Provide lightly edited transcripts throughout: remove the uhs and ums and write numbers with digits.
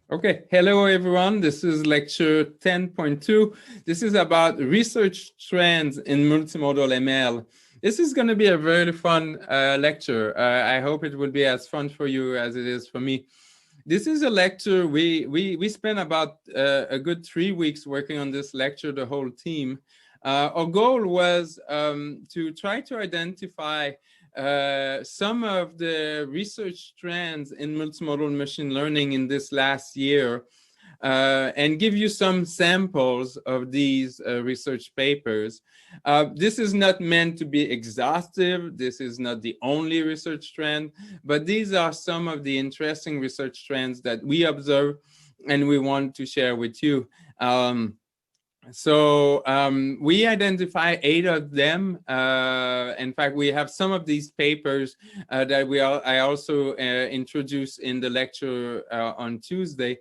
Okay, hello everyone. This is lecture 10.2. This is about research trends in multimodal ML. This is going to be a very fun lecture. I hope it will be as fun for you as it is for me. This is a lecture, we spent about a good 3 weeks working on this lecture, the whole team. Our goal was to try to identify some of the research trends in multimodal machine learning in this last year and give you some samples of these research papers. This is not meant to be exhaustive. This is not the only research trend, but these are some of the interesting research trends that we observe and we want to share with you. We identify 8 of them. In fact, we have some of these papers that I also introduced in the lecture on Tuesday.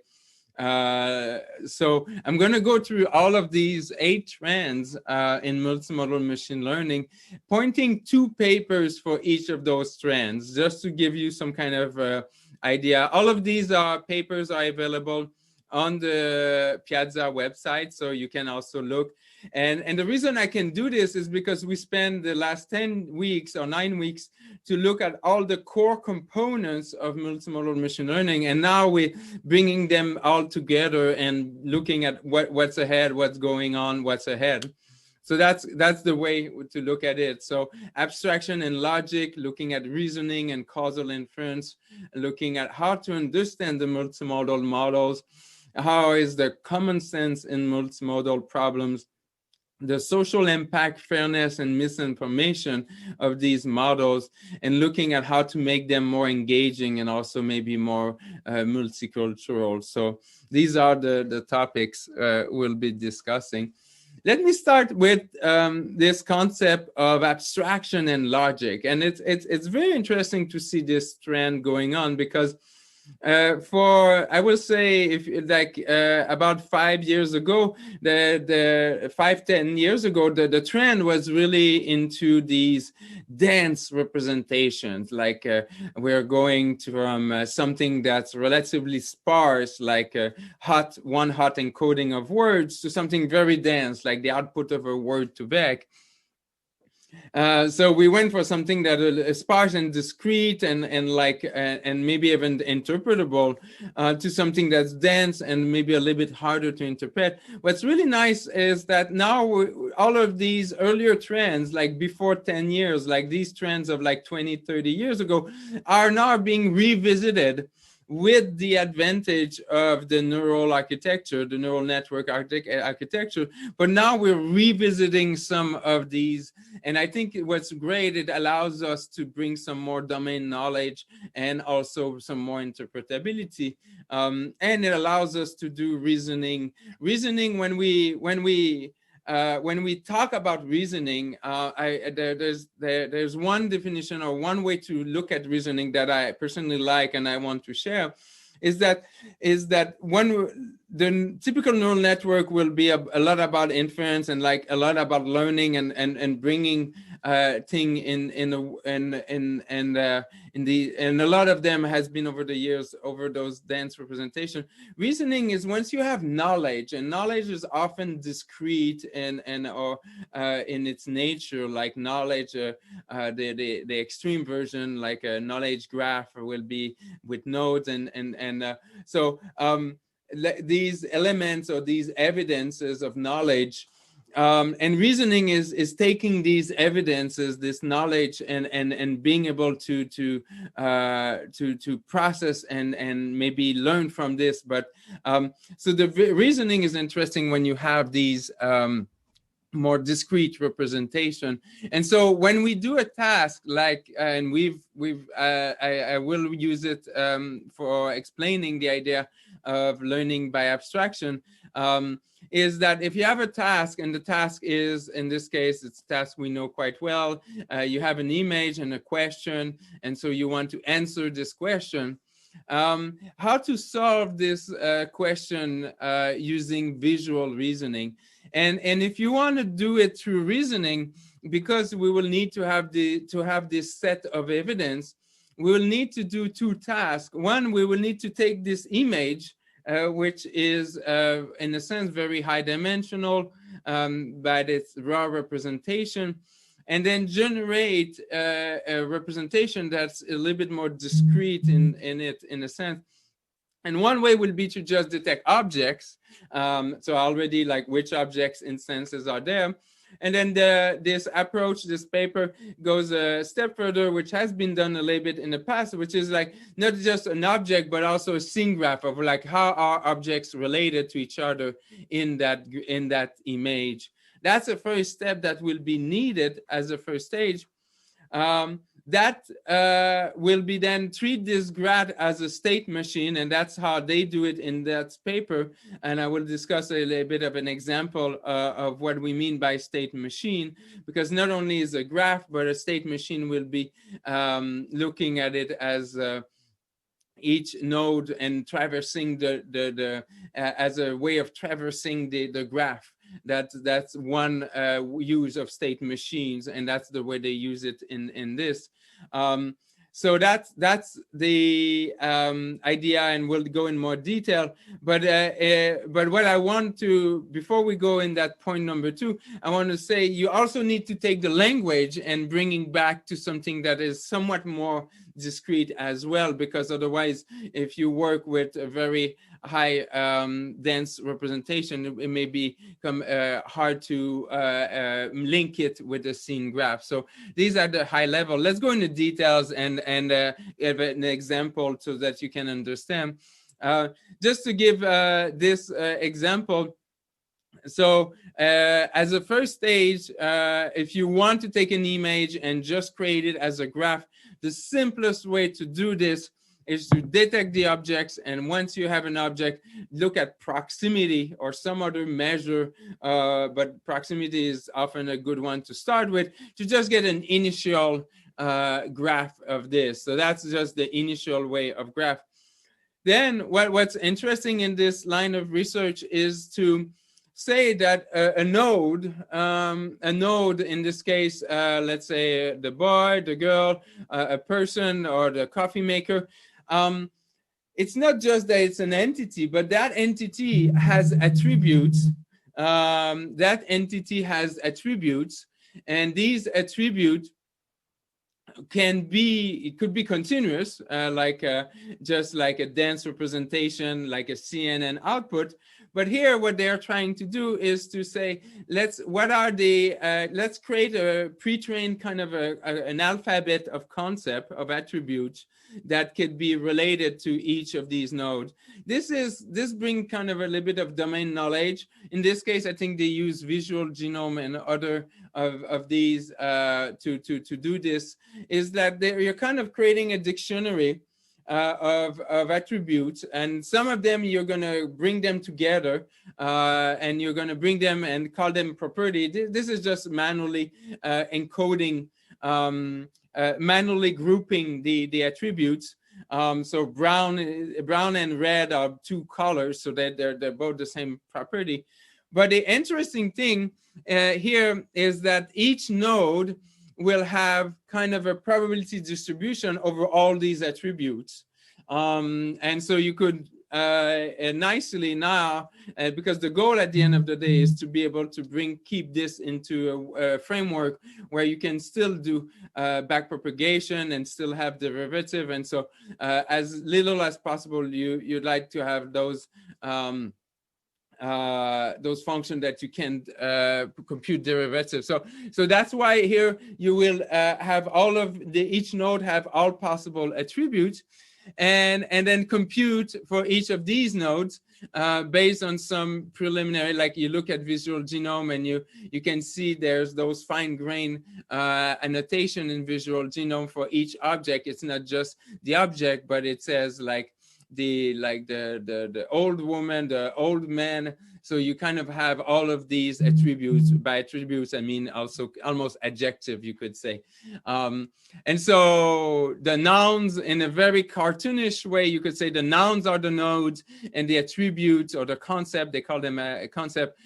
So I'm going to go through all of these 8 trends in multimodal machine learning, pointing 2 papers for each of those trends, just to give you some kind of idea. All of these papers are available on the Piazza website, so you can also look. And the reason I can do this is because we spent the last 10 weeks or 9 weeks to look at all the core components of multimodal machine learning, and now we're bringing them all together and looking at what's ahead, what's going on, what's ahead. So that's the way to look at it. So abstraction and logic, looking at reasoning and causal inference, looking at how to understand the multimodal models, how is the common sense in multimodal problems, the social impact, fairness, and misinformation of these models, and looking at how to make them more engaging and also maybe more multicultural. So these are the topics we'll be discussing. Let me start with this concept of abstraction and logic. And it's very interesting to see this trend going on because I will say, if like about 5 years ago, the 5-10 years ago, the trend was really into these dense representations. Like we're going from something that's relatively sparse, like one hot encoding of words, to something very dense, like the output of a word to vec. So we went for something that is sparse and discrete and maybe even interpretable to something that's dense and maybe a little bit harder to interpret. What's really nice is that now all of these earlier trends, like before 10 years, like these trends of like 20, 30 years ago, are now being revisited with the advantage of the neural architecture, the neural network architecture. But now we're revisiting some of these. And I think what's great, it allows us to bring some more domain knowledge and also some more interpretability. And it allows us to do reasoning. Reasoning, when we talk about reasoning, there's one definition or one way to look at reasoning that I personally like and I want to share, is that the typical neural network will be a lot about inference and like a lot about learning and bringing thing and a lot of them has been over the years over those dense representation. Reasoning is once you have knowledge, and knowledge is often discrete and or in its nature, like knowledge, the extreme version, like a knowledge graph will be with nodes so these elements or these evidences of knowledge, and reasoning is taking these evidences, this knowledge, and being able to process and maybe learn from this. But so the reasoning is interesting when you have these more discrete representation. And so when we do a task like, and I will use it for explaining the idea of learning by abstraction, is that if you have a task, and the task is, in this case, it's a task we know quite well, you have an image and a question, and so you want to answer this question. How to solve this question using visual reasoning. And if you want to do it through reasoning, because we will need to have this set of evidence, we will need to do 2 tasks. One, we will need to take this image which is in a sense very high dimensional, but it's raw representation, and then generate a representation that's a little bit more discrete in it, in a sense. And one way will be to just detect objects. So already like which objects instances are there. And then this approach, this paper goes a step further, which has been done a little bit in the past, which is like not just an object, but also a scene graph of like how are objects related to each other in that image. That's the first step that will be needed as a first stage. That will be then treat this graph as a state machine, and that's how they do it in that paper. And I will discuss a little bit of an example of what we mean by state machine, because not only is a graph, but a state machine will be looking at it as each node and traversing as a way of traversing the graph. That's one use of state machines, and that's the way they use it in this. So that's the idea, and we'll go in more detail. But what I want to, before we go in that point number 2, I want to say you also need to take the language and bringing back to something that is somewhat more discrete as well, because otherwise, if you work with a very high dense representation, it may become hard to link it with the scene graph. So these are the high level. Let's go into details and give an example so that you can understand. Just to give this example. So as a first stage, if you want to take an image and just create it as a graph, the simplest way to do this is to detect the objects, and once you have an object, look at proximity or some other measure, but proximity is often a good one to start with, to just get an initial graph of this. So that's just the initial way of graph. Then what's interesting in this line of research is to say that a node in this case, let's say the boy, the girl, a person, or the coffee maker, it's not just that it's an entity, but that entity has attributes. That entity has attributes, and these attributes could be continuous, just like a dense representation, like a CNN output. But here, what they're trying to do is to say, let's create a pre-trained kind of an alphabet of concept of attributes that could be related to each of these nodes. This brings kind of a little bit of domain knowledge. In this case, I think they use visual genome and other of these to do this. Is that you're kind of creating a dictionary of attributes, and some of them you're going to bring them together, and you're going to bring them and call them property. This is just manually encoding, manually grouping the attributes. So brown and red are two colors, so that they're both the same property. But the interesting thing here is that each node will have kind of a probability distribution over all these attributes. And so you could nicely now, because the goal at the end of the day is to be able to keep this into a framework where you can still do backpropagation and still have derivative. And so as little as possible, you'd like to have those functions that you can compute derivatives. So that's why here you will have all of each node have all possible attributes, and then compute for each of these nodes based on some preliminary, like you look at visual genome and you can see there's those fine grain annotation in visual genome for each object. It's not just the object, but it says like the old woman, the old man. So you kind of have all of these attributes. By attributes, I mean also almost adjective, you could say. And so the nouns, in a very cartoonish way, you could say the nouns are the nodes, and the attributes or the concept, they call them a concept,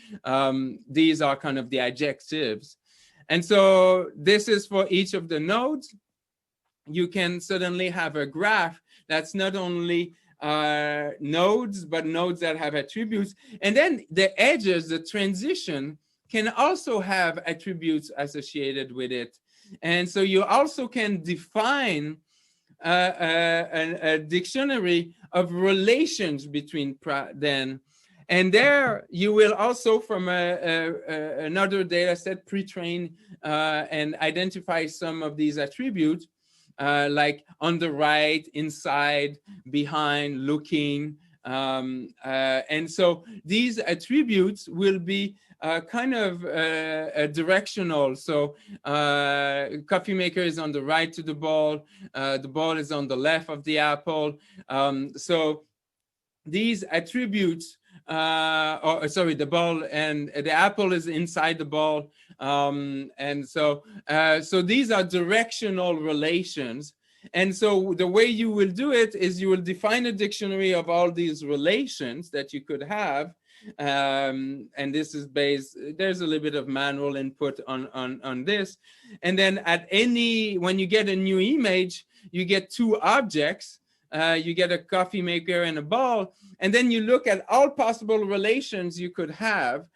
these are kind of the adjectives. And so this is for each of the nodes. You can suddenly have a graph that's not only nodes, but nodes that have attributes. And then the edges, the transition, can also have attributes associated with it. And so you also can define a dictionary of relations between then. And there you will also, from another data set, pre-train and identify some of these attributes, like on the right, inside, behind, looking. And so these attributes will be kind of directional. So coffee maker is on the right to the ball is on the left of the apple. So these attributes, the ball and the apple is inside the ball. And so these are directional relations. And so the way you will do it is you will define a dictionary of all these relations that you could have. And this is based, there's a little bit of manual input on this. And then when you get a new image, you get two objects. You get a coffee maker and a ball, and then you look at all possible relations you could have,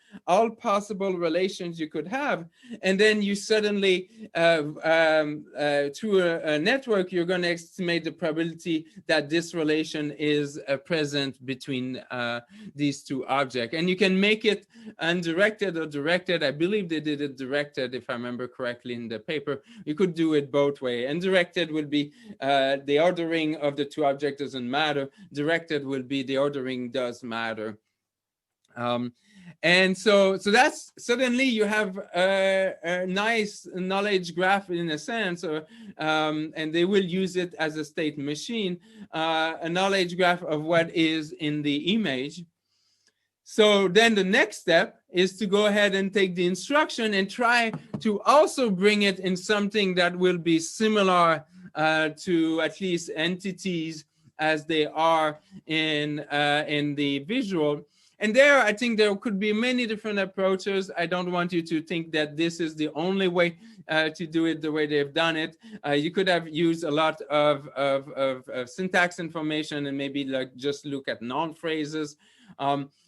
and then you suddenly, through a network, you're going to estimate the probability that this relation is present between these two objects. And you can make it undirected or directed. I believe they did it directed, if I remember correctly in the paper. You could do it both ways. And directed will be the ordering of the two objects doesn't matter. Directed will be the ordering does matter. And so that's suddenly you have a nice knowledge graph in a sense, and they will use it as a state machine, a knowledge graph of what is in the image. So then the next step is to go ahead and take the instruction and try to also bring it in something that will be similar to at least entities as they are in the visual. And there, I think there could be many different approaches. I don't want you to think that this is the only way to do it the way they've done it. You could have used a lot of syntax information and maybe like just look at noun phrases.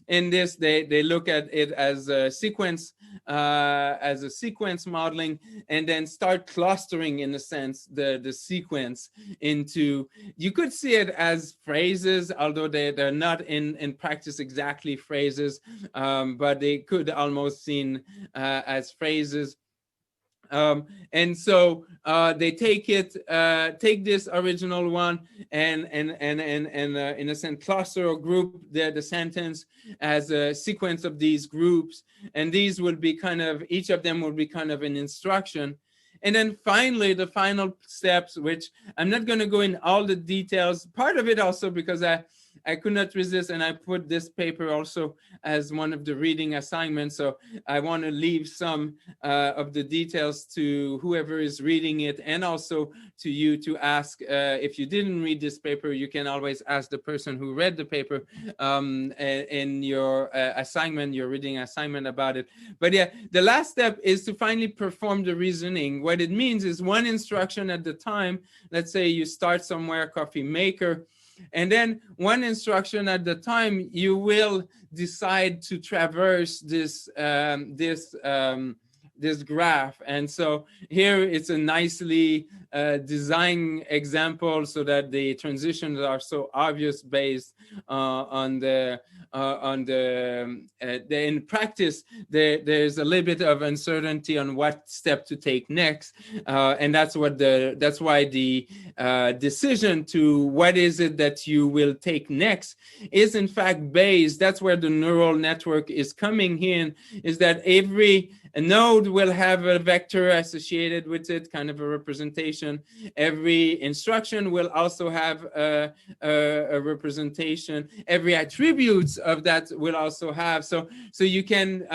In this, they look at it as a sequence modeling, and then start clustering, in a sense, the sequence into, you could see it as phrases, although they're not in practice exactly phrases, but they could almost seen as phrases. And so they take this original one and in a sense cluster or group the sentence as a sequence of these groups, and these will be kind of, each of them will be kind of an instruction. And then finally, the final steps, which I'm not going to go in all the details, part of it also because I could not resist, and I put this paper also as one of the reading assignments. So I want to leave some of the details to whoever is reading it, and also to you to ask. If you didn't read this paper, you can always ask the person who read the paper in your assignment, your reading assignment about it. But yeah, the last step is to finally perform the reasoning. What it means is one instruction at the time. Let's say you start somewhere, coffee maker. And then one instruction at the time, you will decide to traverse this graph. And so here it's a nicely designed example so that the transitions are so obvious based in practice, there's a little bit of uncertainty on what step to take next, and that's why the decision to what is it that you will take next is in fact based. That's where the neural network is coming in. Is that every node will have a vector associated with it, kind of a representation. Every instruction will also have a representation. Every attributes of that will also have. So you can,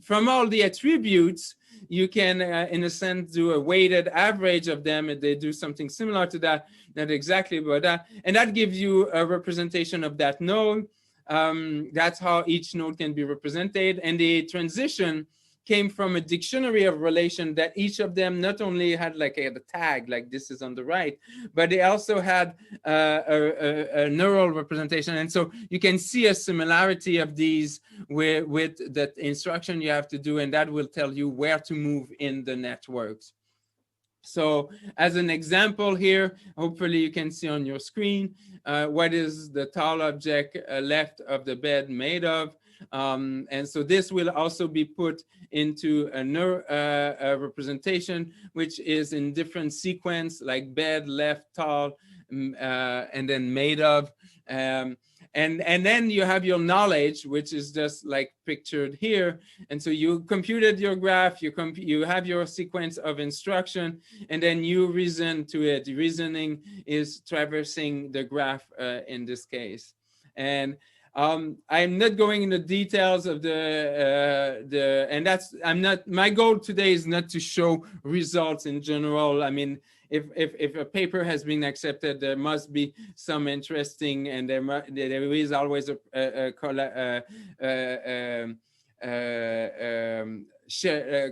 from all the attributes, you can, in a sense, do a weighted average of them, and they do something similar to that, not exactly, but that, and that gives you a representation of that node. That's how each node can be represented, and the transition came from a dictionary of relation that each of them not only had like a tag, like this is on the right, but they also had a neural representation. And so you can see a similarity of these with that instruction you have to do, and that will tell you where to move in the networks. So as an example here, hopefully you can see on your screen, what is the tall object left of the bed made of. And so this will also be put into a representation, which is in different sequence, like bed, left, tall, and then made of. And then you have your knowledge, which is just like pictured here. And so you computed your graph, you have your sequence of instruction, and then you reason to it. Reasoning is traversing the graph in this case. And I'm not going into details of my goal today is not to show results in general. I mean, if a paper has been accepted, there must be some interesting, and there is always a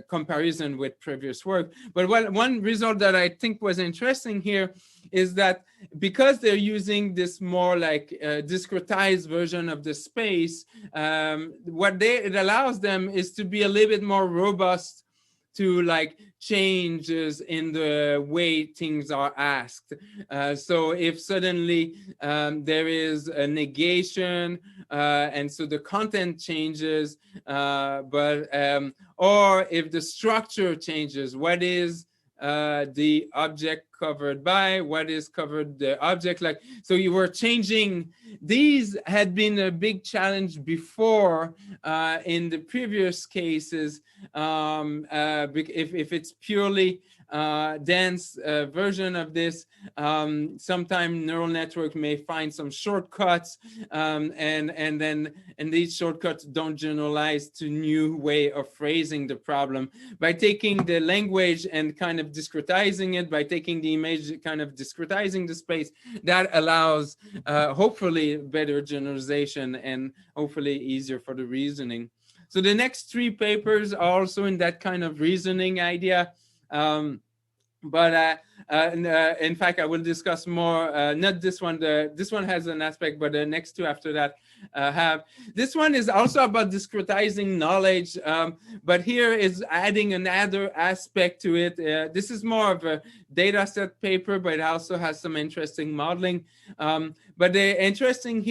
comparison with previous work. But one result that I think was interesting here is that because they're using this more like discretized version of the space, it allows them is to be a little bit more robust to like changes in the way things are asked. So if suddenly there is a negation, and so the content changes, or if the structure changes, what is the object covered by, what is covered the object, like, so you were changing. These had been a big challenge before in the previous cases. If it's purely dense version of this, sometimes neural network may find some shortcuts, and these shortcuts don't generalize to new way of phrasing the problem. By taking the language and kind of discretizing it, by taking the image, kind of discretizing the space, that allows hopefully better generalization and hopefully easier for the reasoning. So the next three papers are also in that kind of reasoning idea. In fact, I will discuss more, not this one, this one has an aspect, but the next two after that have. This one is also about discretizing knowledge, but here is adding another aspect to it. This is more of a data set paper, but it also has some interesting modeling. But the interesting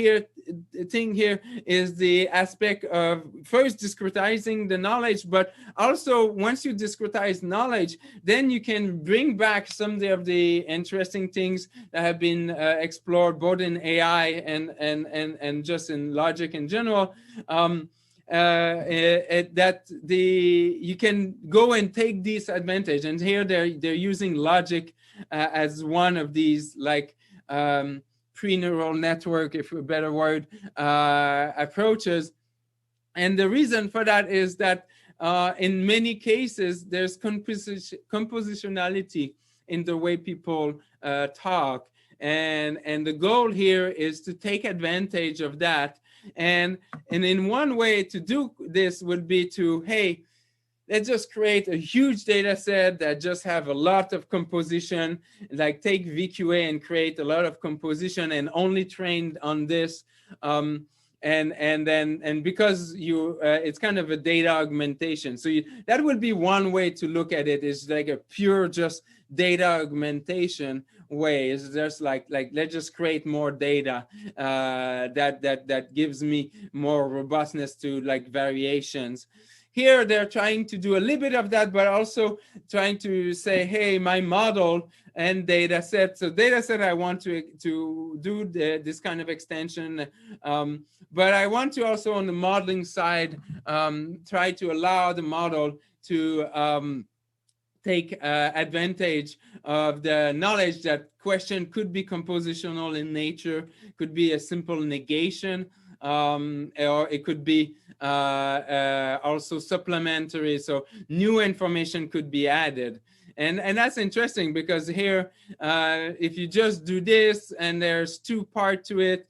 thing here is the aspect of first discretizing the knowledge, but also once you discretize knowledge, then you can bring back some of the interesting things that have been explored both in AI and just in logic in general. You can go and take this advantage, and here they're using logic as one of these like pre-neural network, if a better word, approaches. And the reason for that is that in many cases, there's compositionality in the way people talk. And the goal here is to take advantage of that. And in one way to do this would be to, hey, let's just create a huge data set that just have a lot of composition, like take VQA and create a lot of composition and only trained on this. And because it's kind of a data augmentation. So that would be one way to look at it, is like a pure just data augmentation way. Is just like let's just create more data that gives me more robustness to like variations. Here, they're trying to do a little bit of that, but also trying to say, hey, my model and data set. So data set, I want to do this kind of extension. But I want to also, on the modeling side, try to allow the model to take advantage of the knowledge that question could be compositional in nature, could be a simple negation, or it could be also supplementary. So new information could be added. And that's interesting because here, if you just do this, and there's two parts to it,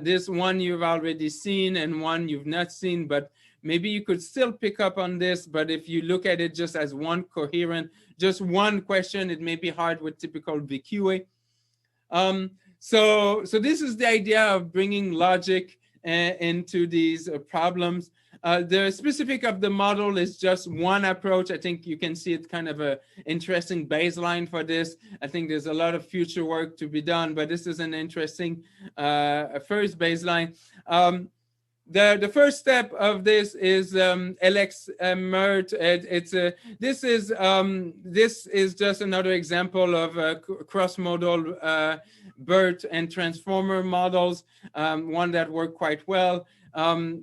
this one you've already seen and one you've not seen, but maybe you could still pick up on this, but if you look at it just as one coherent, just one question, it may be hard with typical VQA. So this is the idea of bringing logic into these problems. The specific of the model is just one approach. I think you can see it kind of a interesting baseline for this. I think there's a lot of future work to be done, but this is an interesting first baseline. The first step of this is LX MERT. This is just another example of cross-modal BERT and transformer models, one that work quite well.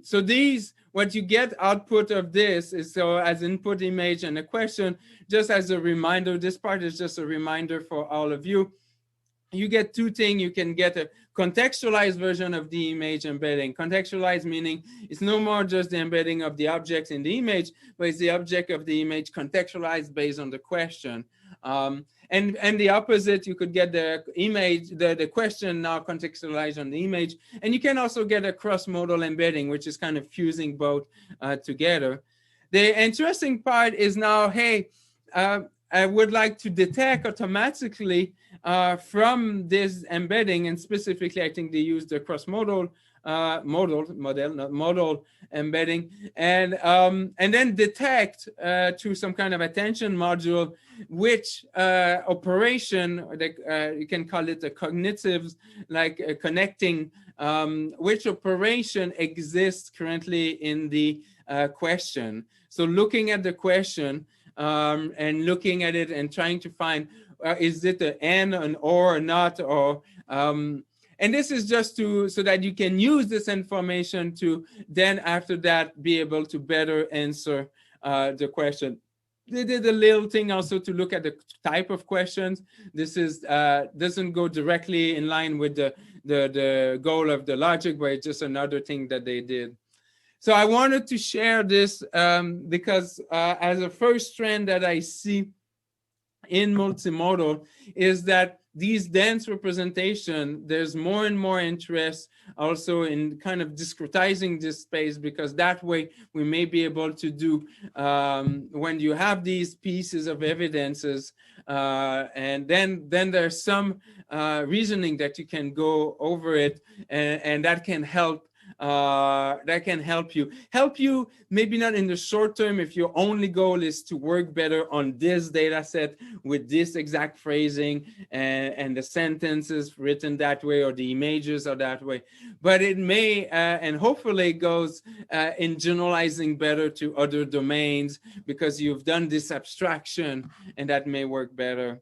So these, what you get output of this is, so as input image and a question, just as a reminder, this part is just a reminder for all of you. You get two things. You can get a contextualized version of the image embedding. Contextualized meaning it's no more just the embedding of the objects in the image, but it's the object of the image contextualized based on the question. And the opposite, you could get the image, the question now contextualized on the image. And you can also get a cross-modal embedding, which is kind of fusing both together. The interesting part is now, hey, I would like to detect automatically from this embedding, and specifically, I think they use the cross-modal modal embedding, and then detect through some kind of attention module which operation, you can call it the cognitives, like connecting, which operation exists currently in the question. So looking at the question and looking at it and trying to find, is it an and, an or not, or and this is just so that you can use this information to then after that be able to better answer the question. They did a little thing also to look at the type of questions. This is doesn't go directly in line with the goal of the logic, but it's just another thing that they did. So I wanted to share this because as a first trend that I see in multimodal is that these dense representation, there's more and more interest also in kind of discretizing this space, because that way we may be able to do, when you have these pieces of evidences, and then there's some reasoning that you can go over it, and that can help. Help you maybe not in the short term if your only goal is to work better on this data set with this exact phrasing and the sentences written that way or the images are that way, but it may and hopefully goes in generalizing better to other domains because you've done this abstraction, and that may work better.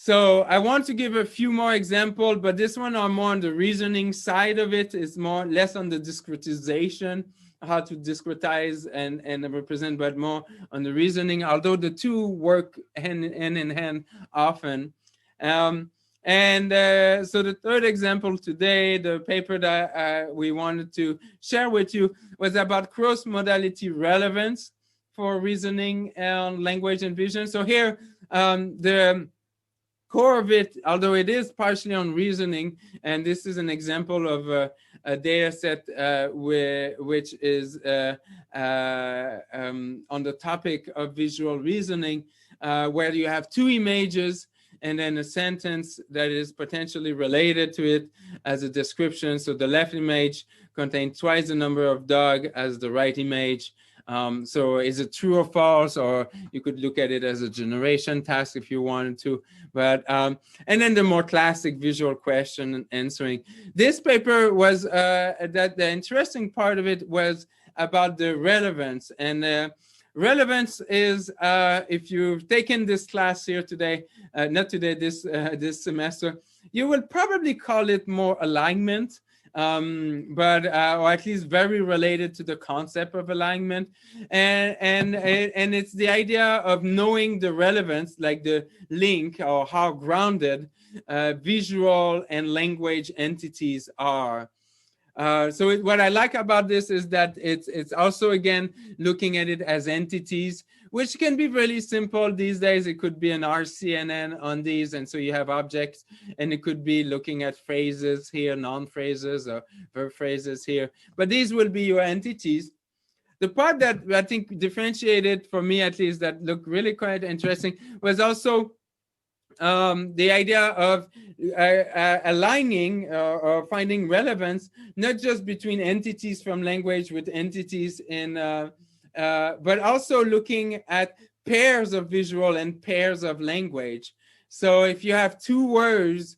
So I want to give a few more examples, but this one are more on the reasoning side of it. It's less on the discretization, how to discretize and represent, but more on the reasoning, although the two work hand in hand often. So the third example today, the paper that we wanted to share with you, was about cross-modality relevance for reasoning and language and vision. So here, the core of it, although it is partially on reasoning, and this is an example of a data set which is on the topic of visual reasoning, where you have two images and then a sentence that is potentially related to it as a description. So the left image contains twice the number of dog as the right image. So is it true or false? Or you could look at it as a generation task if you wanted to. But and then the more classic visual question and answering. This paper was that the interesting part of it was about the relevance. And relevance is if you've taken this class here today, not today, this semester, you will probably call it more alignment. But or at least very related to the concept of alignment, and it's the idea of knowing the relevance, like the link or how grounded visual and language entities are. So what I like about this is that it's also, again, looking at it as entities, which can be really simple these days. It could be an RCNN on these, and so you have objects, and it could be looking at phrases here, noun phrases or verb phrases here, but these will be your entities. the part that I think differentiated for me, at least, that looked really quite interesting was also the idea of aligning or finding relevance, not just between entities from language with entities in, but also looking at pairs of visual and pairs of language. So if you have two words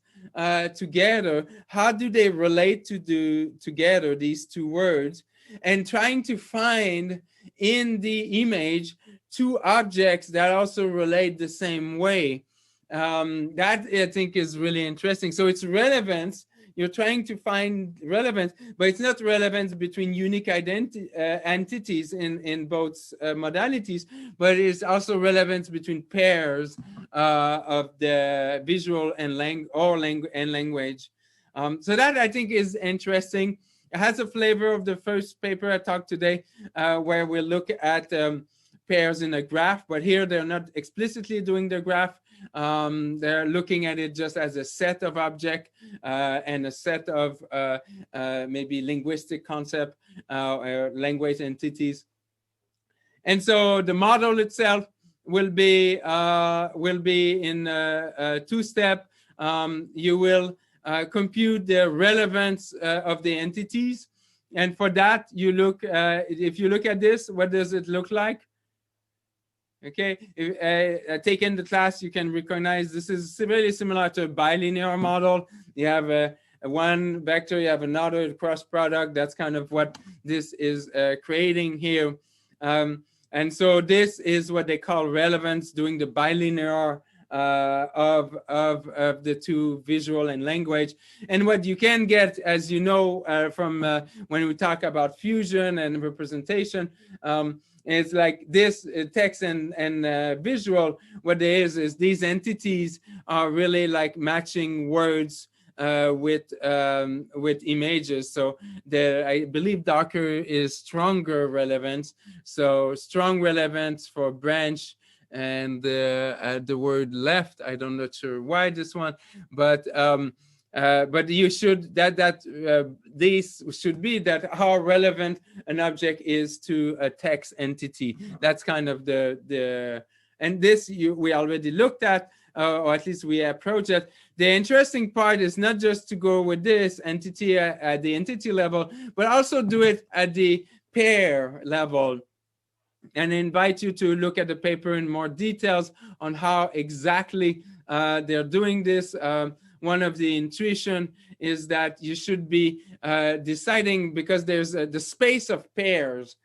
together, how do they relate together, these two words? And trying to find in the image two objects that also relate the same way. That I think is really interesting. So it's relevance. You're trying to find relevance, but it's not relevance between unique entities in both modalities, but it's also relevance between pairs of the visual and language. So that I think is interesting. It has a flavor of the first paper I talked today, where we look at pairs in a graph, but here they're not explicitly doing the graph. They're looking at it just as a set of objects and a set of maybe linguistic concept or language entities. And so the model itself will be in a two-step. You will compute the relevance of the entities. And for that, you look, if you look at this, what does it look like? Okay, if, taken the class, you can recognize this is really similar to a bilinear model. You have a one vector, you have another cross product. That's kind of what this is creating here. And so this is what they call relevance, doing the bilinear of the two, visual and language. And what you can get, as you know, from when we talk about fusion and representation, it's like this text and visual. What it is these entities are really like matching words with images. So I believe darker is stronger relevance. So strong relevance for branch, and the word left, I'm not sure why this one, but you should these should be that how relevant an object is to a text entity. That's kind of the and this we already looked at, or at least we approached it. The interesting part is not just to go with this entity at the entity level, but also do it at the pair level. And I invite you to look at the paper in more details on how exactly they're doing this. One of the intuition is that you should be deciding, because there's the space of pairs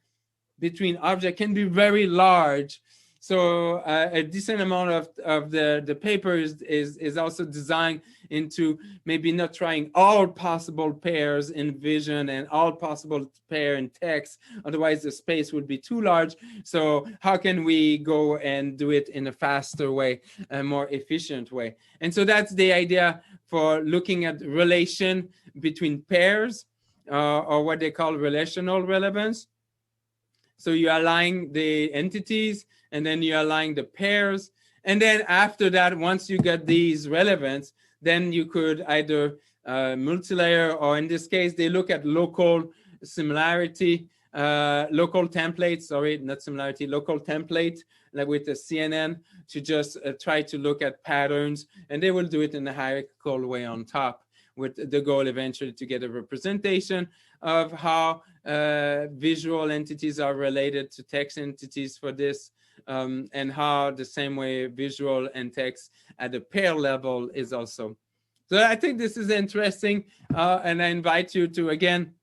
between objects can be very large. So a decent amount of the paper is also designed into maybe not trying all possible pairs in vision and all possible pair in text. Otherwise, the space would be too large. So how can we go and do it in a faster way, a more efficient way? And so that's the idea for looking at relation between pairs, or what they call relational relevance. So you align the entities, and then you align the pairs. And then after that, once you get these relevance, then you could either multi-layer, or in this case, they look at local similarity, local templates, sorry, not similarity, local template, like with the CNN, to just try to look at patterns. And they will do it in a hierarchical way on top, with the goal eventually to get a representation of how visual entities are related to text entities for this, and how the same way visual and text at the pair level is also. So I think this is interesting, and I invite you to, again,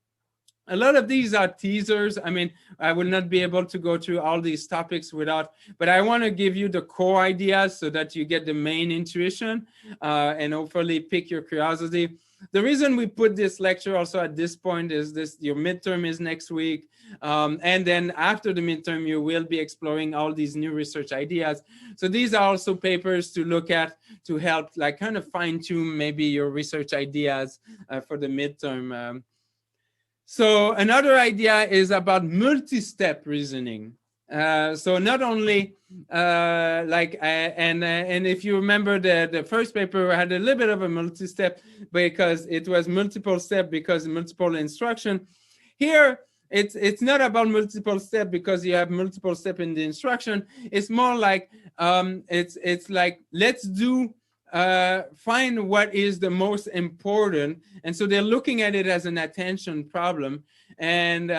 a lot of these are teasers. I mean, I will not be able to go through all these topics but I want to give you the core ideas so that you get the main intuition, and hopefully pique your curiosity. The reason we put this lecture also at this point is your midterm is next week. And then after the midterm, you will be exploring all these new research ideas. So these are also papers to look at to help like kind of fine tune maybe your research ideas for the midterm. So another idea is about multi-step reasoning. So not only and if you remember the first paper had a little bit of a multi-step because it was multiple step because multiple instruction. Here it's not about multiple step because you have multiple step in the instruction. It's more like it's like, let's do find what is the most important. And so they're looking at it as an attention problem, and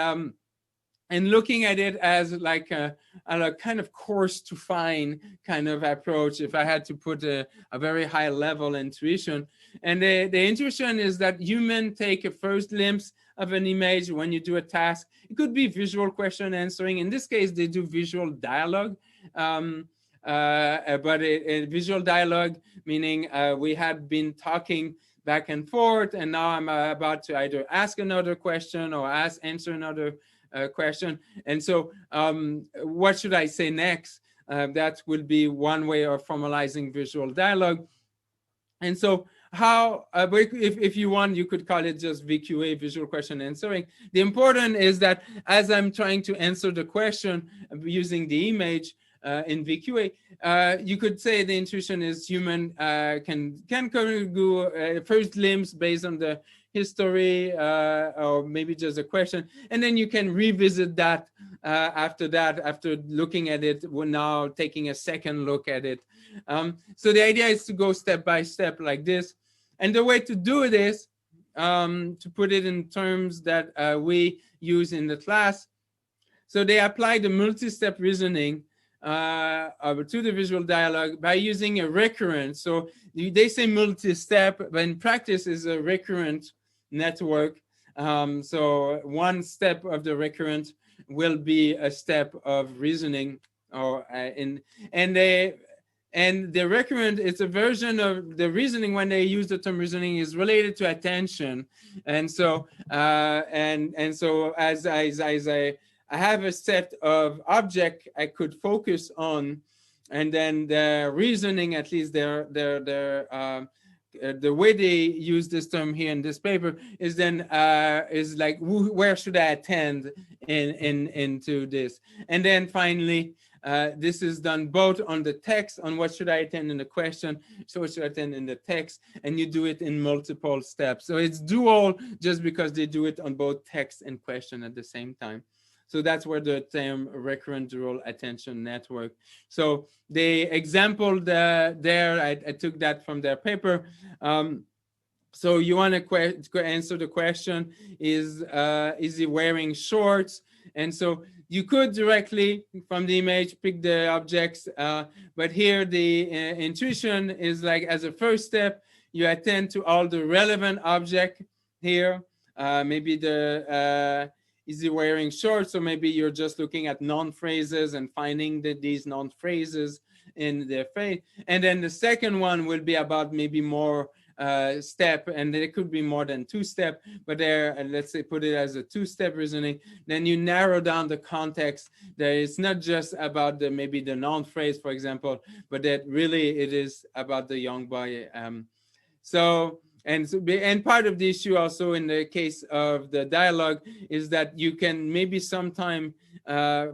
looking at it as like a kind of course to find kind of approach, if I had to put a very high level intuition. And the intuition is that humans take a first glimpse of an image when you do a task. It could be visual question answering. In this case, they do visual dialogue. But a visual dialogue, meaning we had been talking back and forth, and now I'm about to either ask another question or answer another question. And so what should I say next? That will be one way of formalizing visual dialogue. And so how, if you want, you could call it just VQA, visual question answering. The important is that as I'm trying to answer the question using the image in VQA, you could say the intuition is human can go first glimpse based on the history or maybe just a question, and then you can revisit that after looking at it. We're now taking a second look at it. So the idea is to go step by step like this. And the way to do this, to put it in terms that we use in the class, so they apply the multi-step reasoning to the visual dialogue by using a recurrent. So they say multi-step, but in practice is a recurrent network. So one step of the recurrent will be a step of reasoning, or and the recurrent is a version of the reasoning. When they use the term reasoning, is related to attention. And so so as I have a set of objects I could focus on, and then the reasoning, at least the way they use this term here in this paper is then is like, where should I attend into this? And then finally, this is done both on the text, on what should I attend in the question, so what should I attend in the text, and you do it in multiple steps. So it's dual just because they do it on both text and question at the same time. So that's where the term recurrent dual attention network. So the example there, I took that from their paper. So you want to answer the question, is he wearing shorts? And so you could directly from the image pick the objects, but here the intuition is like, as a first step, you attend to all the relevant object here. Maybe the is he wearing shorts? So maybe you're just looking at non-phrases and finding these non-phrases in the phrase. And then the second one will be about maybe more step, and it could be more than two step, but there, let's say put it as a two-step reasoning. Then you narrow down the context. That it's not just about maybe the non-phrase, for example, but that really it is about the young boy. And part of the issue also in the case of the dialogue is that you can maybe sometime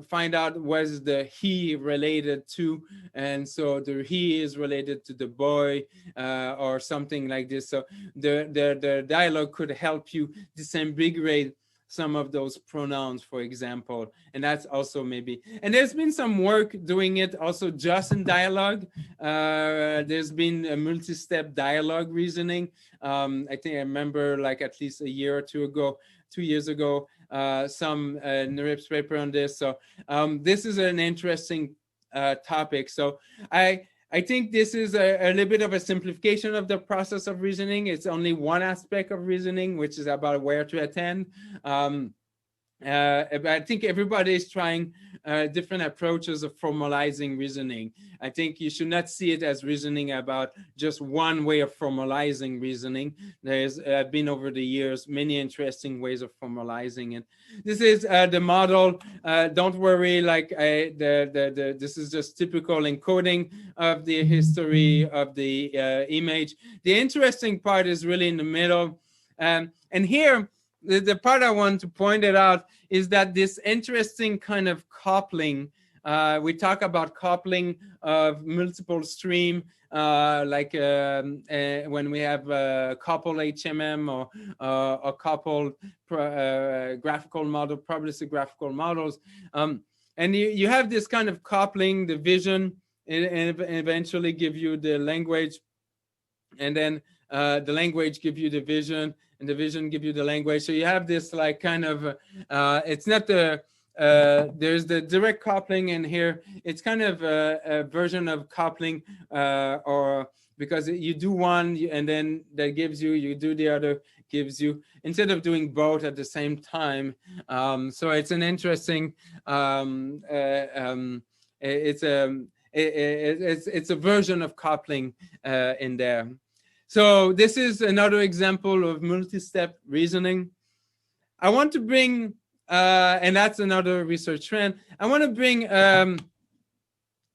find out was the he related to, and so the he is related to the boy or something like this. So the dialogue could help you disambiguate some of those pronouns, for example, and that's also maybe. And there's been some work doing it also just in dialogue. There's been a multi-step dialogue reasoning. I think I remember like at least a year or 2 years ago, some NRIPS paper on this. So this is an interesting topic. So I think this is a little bit of a simplification of the process of reasoning. It's only one aspect of reasoning, which is about where to attend. I think everybody is trying different approaches of formalizing reasoning. I think you should not see it as reasoning about just one way of formalizing reasoning. There's been over the years many interesting ways of formalizing it. This is the model. Don't worry, like this is just typical encoding of the history of the image. The interesting part is really in the middle, and here. The part I want to point it out is that this interesting kind of coupling We talk about coupling of multiple stream, when we have coupled HMM or coupled graphical model, probabilistic graphical models. And you have this kind of coupling, the vision, and eventually give you the language, and then the language give you the vision, and the vision give you the language. So you have this like kind of, it's not the, there's the direct coupling, and here it's kind of a version of coupling, or because you do one and then that gives you, you do the other, gives you, instead of doing both at the same time. So it's an interesting, it's a version of coupling in there. So this is another example of multi-step reasoning. I want to bring, and that's another research trend. I want to bring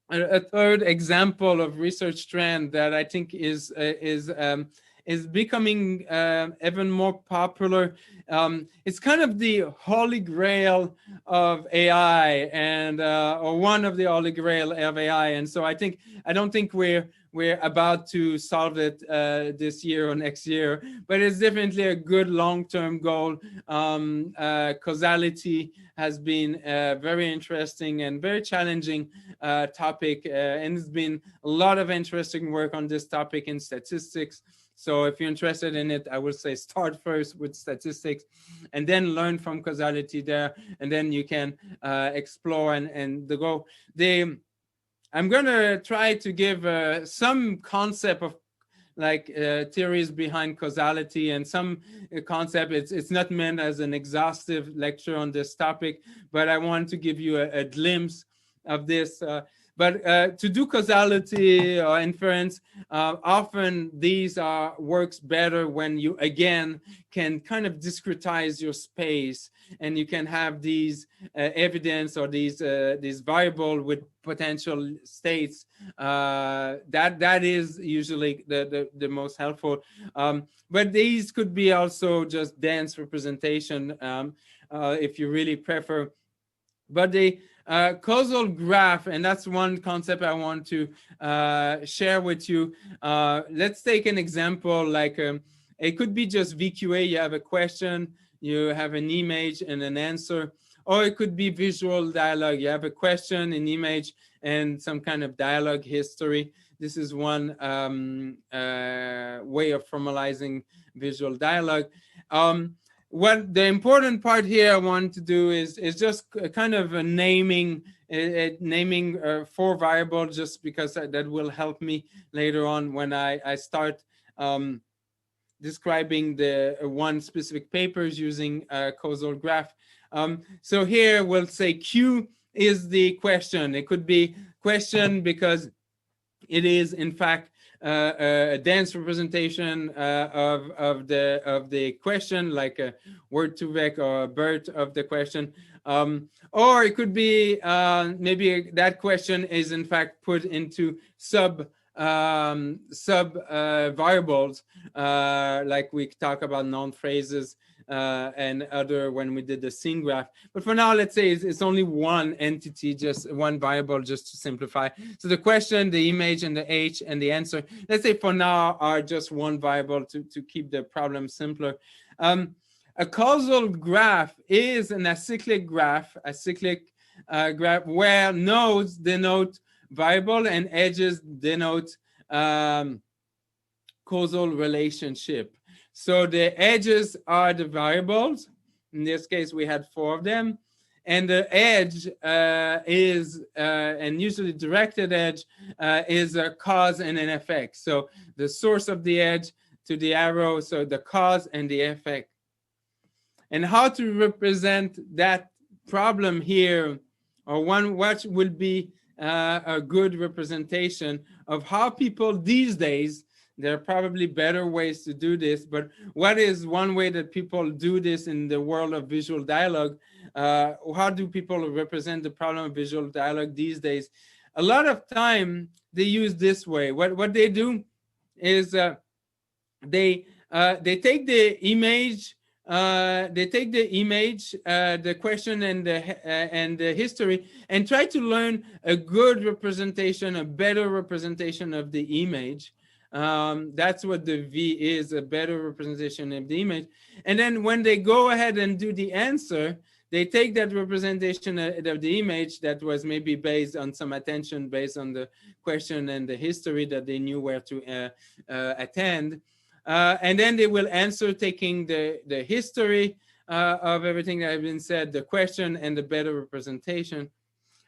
a third example of research trend that I think is becoming even more popular. It's kind of the holy grail of AI, and or one of the holy grail of AI. And so I don't think we're about to solve it this year or next year, but it's definitely a good long-term goal. Causality has been a very interesting and very challenging topic, and there's been a lot of interesting work on this topic in statistics. So if you're interested in it, I would say start first with statistics and then learn from causality there, and then you can explore and go. I'm going to try to give some concept of like theories behind causality and some concept. It's not meant as an exhaustive lecture on this topic, but I want to give you a glimpse of this. But to do causality or inference, often these works better when you, again, can kind of discretize your space, and you can have these evidence or these variable with potential states. That is usually the most helpful. But these could be also just dense representation if you really prefer. But the causal graph, and that's one concept I want to share with you. Let's take an example, like it could be just VQA. You have a question, you have an image and an answer, or it could be visual dialogue. You have a question, an image, and some kind of dialogue history. This is one way of formalizing visual dialogue. What the important part here I want to do is just kind of a naming four variables, just because that will help me later on when I start describing the one specific papers using causal graph. So here we'll say Q is the question. It could be question because it is in fact a dense representation of the question, like a word2vec or a BERT of the question, or it could be maybe that question is in fact put into sub variables, like we talk about noun phrases and other when we did the scene graph. But for now, let's say it's only one entity, just one variable, just to simplify. So the question, the image, and the H, and the answer, let's say for now are just one variable to keep the problem simpler. A causal graph is an acyclic graph, graph where nodes denote variable and edges denote causal relationship. So the edges are the variables. In this case, we had 4 of them. And the edge is, and usually directed edge, is a cause and an effect. So the source of the edge to the arrow, so the cause and the effect. And how to represent that problem here, or what will be a good representation of how people these days, there are probably better ways to do this, but what is one way that people do this in the world of visual dialogue? How do people represent the problem of visual dialogue these days? A lot of time they use this way. What they do is they take the image they take the image, the question, and the history, and try to learn a good representation, a better representation of the image. That's what the V is, a better representation of the image. And then when they go ahead and do the answer, they take that representation of the image that was maybe based on some attention, based on the question and the history that they knew where to attend. And then they will answer taking the history of everything that has been said, the question, and the better representation.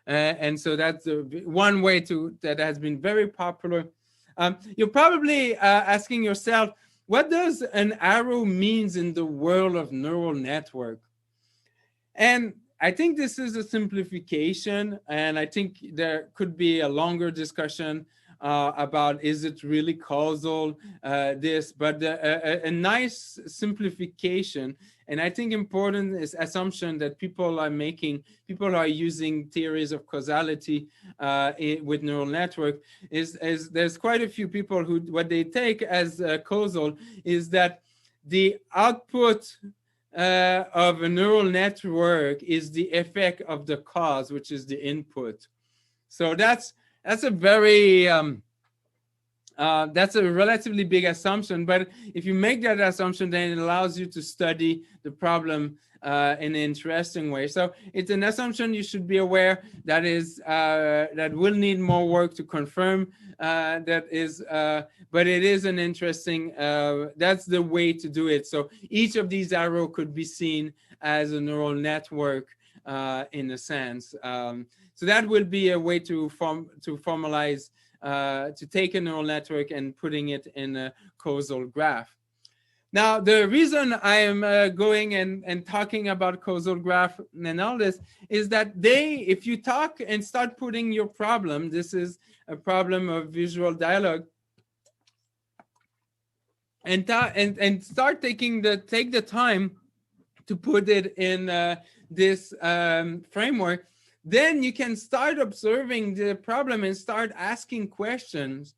And so that's one way that has been very popular. You're probably asking yourself, what does an arrow means in the world of neural network? And I think this is a simplification, and I think there could be a longer discussion about is it really causal, but a nice simplification, and I think important is assumption that people are using theories of causality with neural network, is there's quite a few people who, what they take as causal is that the output of a neural network is the effect of the cause, which is the input. So that's a very that's a relatively big assumption, but if you make that assumption, then it allows you to study the problem in an interesting way. So it's an assumption you should be aware that is that will need more work to confirm that is, but it is an interesting, that's the way to do it. So each of these arrows could be seen as a neural network in a sense. So that will be a way to formalize, to take a neural network and putting it in a causal graph. Now, the reason I am going and talking about causal graph and all this is that if you talk and start putting your problem, this is a problem of visual dialogue, and start take the time to put it in this framework, then you can start observing the problem and start asking questions.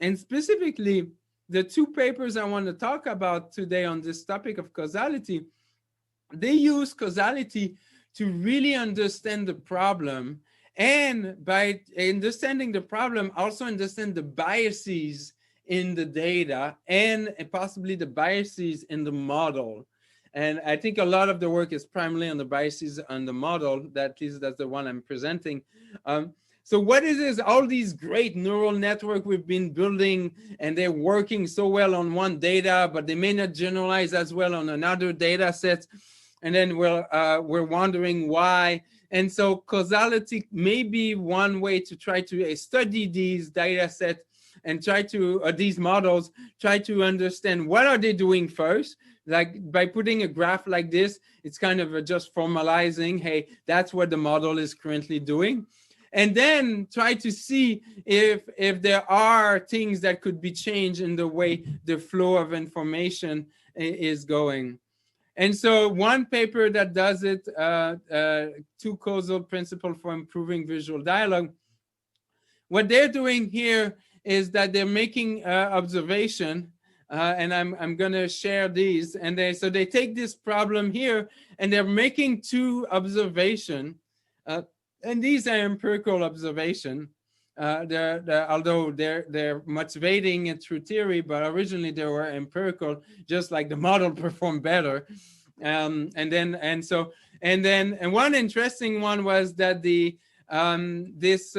And specifically, the two papers I want to talk about today on this topic of causality, they use causality to really understand the problem, and by understanding the problem, also understand the biases in the data and possibly the biases in the model. And I think a lot of the work is primarily on the biases on the model. At least that's the one I'm presenting. So what is all these great neural network we've been building, and they're working so well on one data, but they may not generalize as well on another data set. And then we're wondering why. And so causality may be one way to try to study these data sets and try to, these models, try to understand what are they doing first. Like by putting a graph like this, it's kind of just formalizing, hey, that's what the model is currently doing. And then try to see if there are things that could be changed in the way the flow of information is going. And so one paper that does it, two causal principles for improving visual dialogue, what they're doing here is that they're making observation, and I'm going to share these. And so they take this problem here, and they're making two observations. And these are empirical observation. Although they're motivating it through theory, but originally they were empirical, just like the model performed better. And one interesting one was that this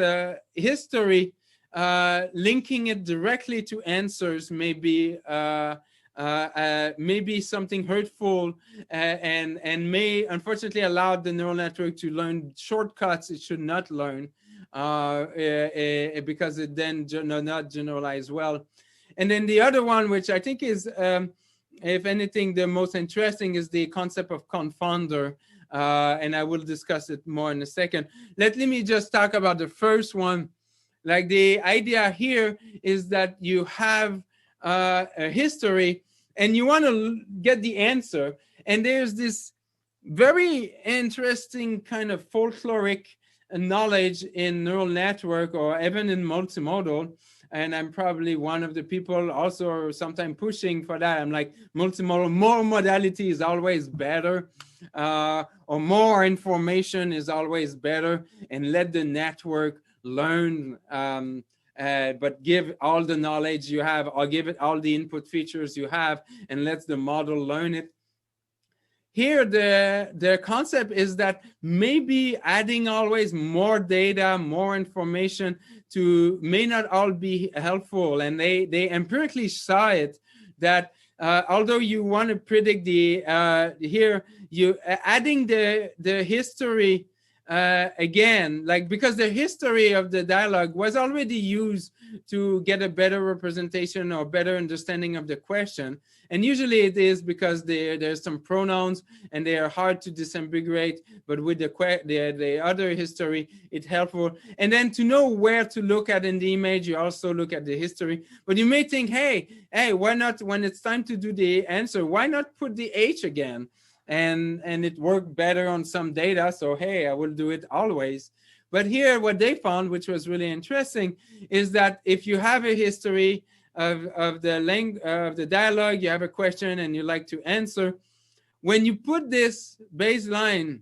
history, linking it directly to answers may be something hurtful, and may unfortunately allow the neural network to learn shortcuts it should not learn, because it then not generalize well. And then the other one, which I think is, if anything, the most interesting, is the concept of confounder, and I will discuss it more in a second. Let me just talk about the first one. Like the idea here is that you have a history and you want to get the answer, and there's this very interesting kind of folkloric knowledge in neural network or even in multimodal and I'm probably one of the people also sometimes pushing for that. I'm like, multimodal, more modality is always better, or more information is always better, and let the network learn, but give all the knowledge you have, or give it all the input features you have, and let the model learn it. Here, the concept is that maybe adding always more data, more information to may not all be helpful. And they empirically saw it, that although you want to predict the, here, you adding the history again, like, because the history of the dialogue was already used to get a better representation or better understanding of the question. And usually it is because there's some pronouns and they are hard to disambiguate, but with the other history, it's helpful. And then to know where to look at in the image, you also look at the history. But you may think, hey, why not, when it's time to do the answer, why not put the H again? And it worked better on some data, so hey, I will do it always. But here, what they found, which was really interesting, is that if you have a history of the dialogue, you have a question and you like to answer, when you put this baseline,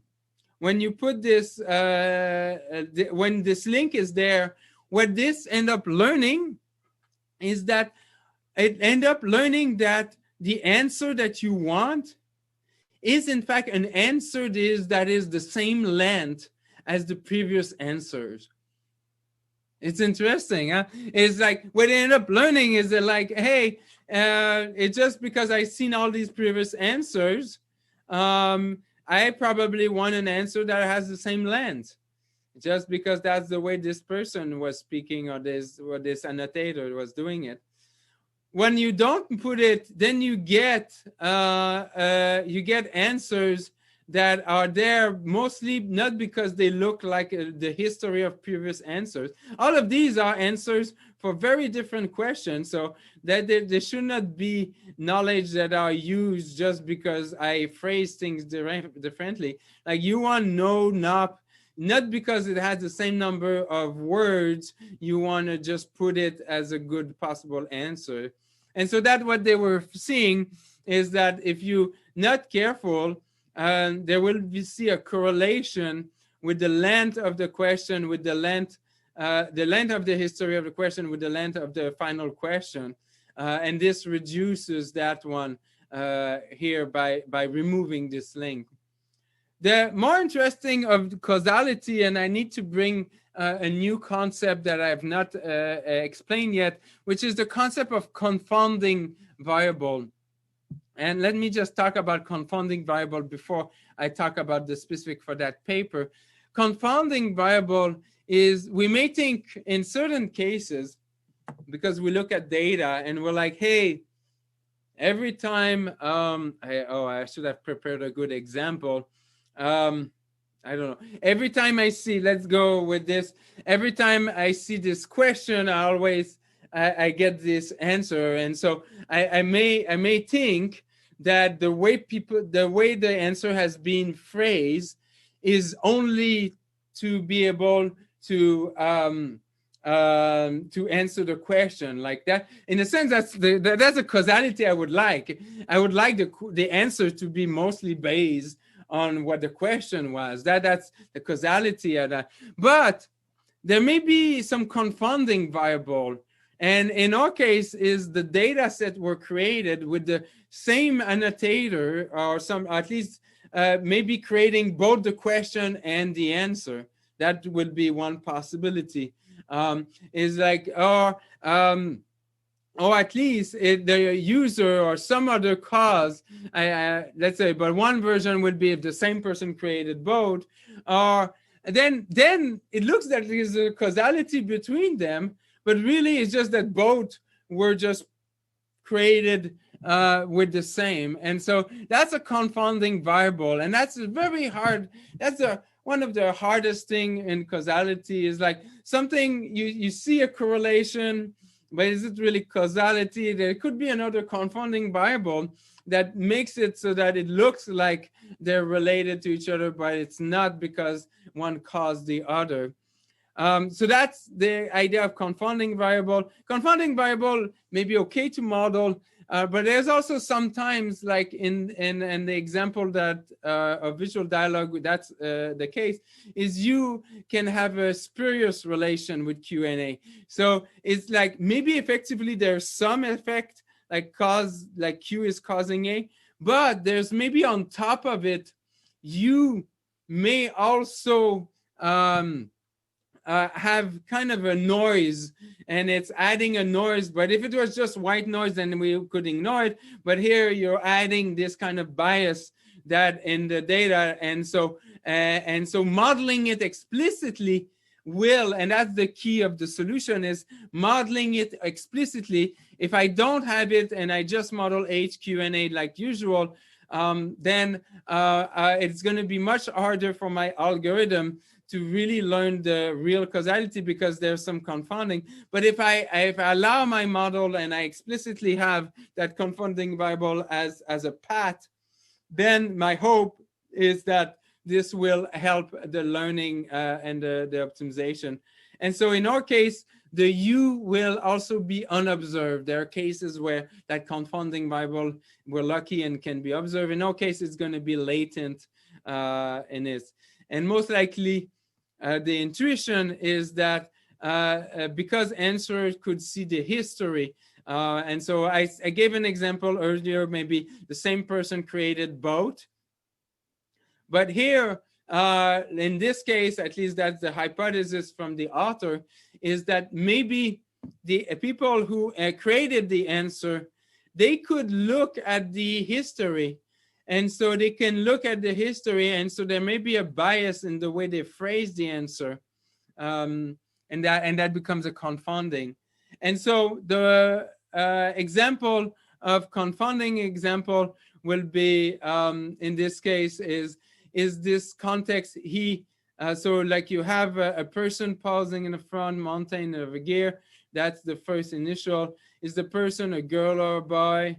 when you put this, when this link is there, what this end up learning is that it end up learning that the answer that you want is in fact an answer that is the same length as the previous answers. It's interesting, huh? It's like what they end up learning is that, like, hey, it's just because I've seen all these previous answers, I probably want an answer that has the same length, just because that's the way this person was speaking, or this annotator was doing it. When you don't put it, then you get answers that are there mostly not because they look like the history of previous answers. All of these are answers for very different questions, so that there should not be knowledge that are used just because I phrase things differently. Like, you want no, not because it has the same number of words, you want to just put it as a good possible answer. And so that what they were seeing is that if you not careful, there will see a correlation with the length of the question, with the length of the history of the question, with the length of the final question. And this reduces that one here by removing this link. The more interesting of causality, and I need to bring a new concept that I have not explained yet, which is the concept of confounding variable. And let me just talk about confounding variable before I talk about the specific for that paper. Confounding variable is, we may think in certain cases, because we look at data and we're like, hey, every time, I should have prepared a good example. I don't know. Every time I see, let's go with this. Every time I see this question, I get this answer. And so I may think that the way the answer has been phrased is only to be able to answer the question like that. In a sense, that's a causality I would like. I would like the answer to be mostly based on what the question was. That's the causality of that. But there may be some confounding variable. And in our case, is the data set were created with the same annotator, or some, at least maybe creating both the question and the answer. That would be one possibility. Is like, or at least the user or some other cause, let's say, but one version would be if the same person created both, or then it looks like there's a causality between them, but really it's just that both were just created with the same. And so that's a confounding variable, and that's very hard. That's one of the hardest thing in causality, is like something you see a correlation, but is it really causality? There could be another confounding variable that makes it so that it looks like they're related to each other, but it's not because one caused the other. So that's the idea of confounding variable. Confounding variable may be okay to model, but there's also sometimes, like in the example that of visual dialogue, that's the case, is you can have a spurious relation with Q&A. So it's like maybe effectively there's some effect, like Q is causing A, but there's maybe on top of it, you may also have kind of a noise, and it's adding a noise. But if it was just white noise, then we could ignore it. But here you're adding this kind of bias that in the data, and so modeling it explicitly will, and that's the key of the solution, is modeling it explicitly. If I don't have it and I just model H, Q, and A like usual, then it's going to be much harder for my algorithm to really learn the real causality, because there's some confounding. But if I allow my model and I explicitly have that confounding variable as a path, then my hope is that this will help the learning and the optimization. And so in our case, the U will also be unobserved. There are cases where that confounding variable, we're lucky and can be observed. In our case, it's going to be latent in this. And most likely, the intuition is that because answers could see the history, and so I gave an example earlier, maybe the same person created both. But here, in this case, at least that's the hypothesis from the author, is that maybe the people who created the answer, they could look at the history. And so they can look at the history, and so there may be a bias in the way they phrase the answer, and that becomes a confounding. And so the example of confounding example will be, in this case, is this context he. So like you have a person pausing in the front mountain of a gear. That's the first initial. Is the person a girl or a boy?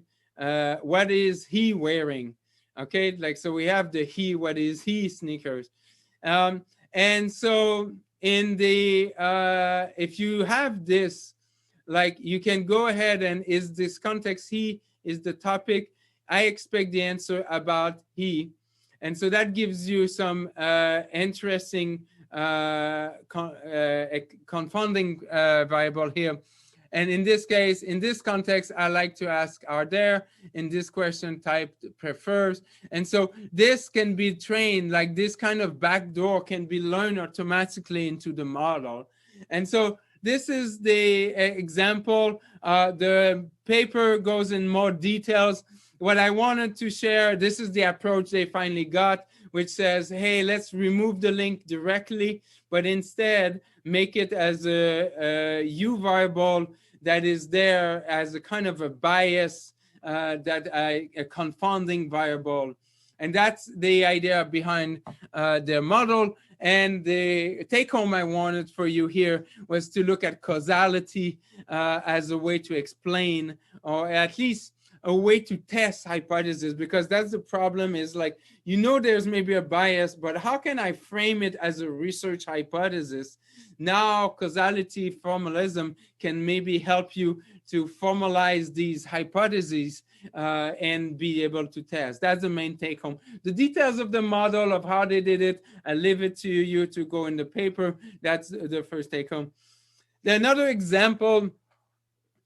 What is he wearing? Okay, like, so we have the he, what is he sneakers. And so in the, if you have this, like you can go ahead and is this context he is the topic, I expect the answer about he. And so that gives you some interesting confounding variable here. And in this case, in this context, I like to ask, are there? In this question type prefers. And so this can be trained, like this kind of backdoor can be learned automatically into the model. And so this is the example. The paper goes in more details. What I wanted to share, this is the approach they finally got, which says, hey, let's remove the link directly, but instead make it as a U variable that is there as a kind of a bias, a confounding variable. And that's the idea behind their model. And the take home I wanted for you here was to look at causality as a way to explain, or at least a way to test hypotheses, because that's the problem, is like, you know, there's maybe a bias, but how can I frame it as a research hypothesis? Now causality formalism can maybe help you to formalize these hypotheses and be able to test. That's the main take home. The details of the model, of how they did it, I leave it to you to go in the paper. That's the first take home. Another example,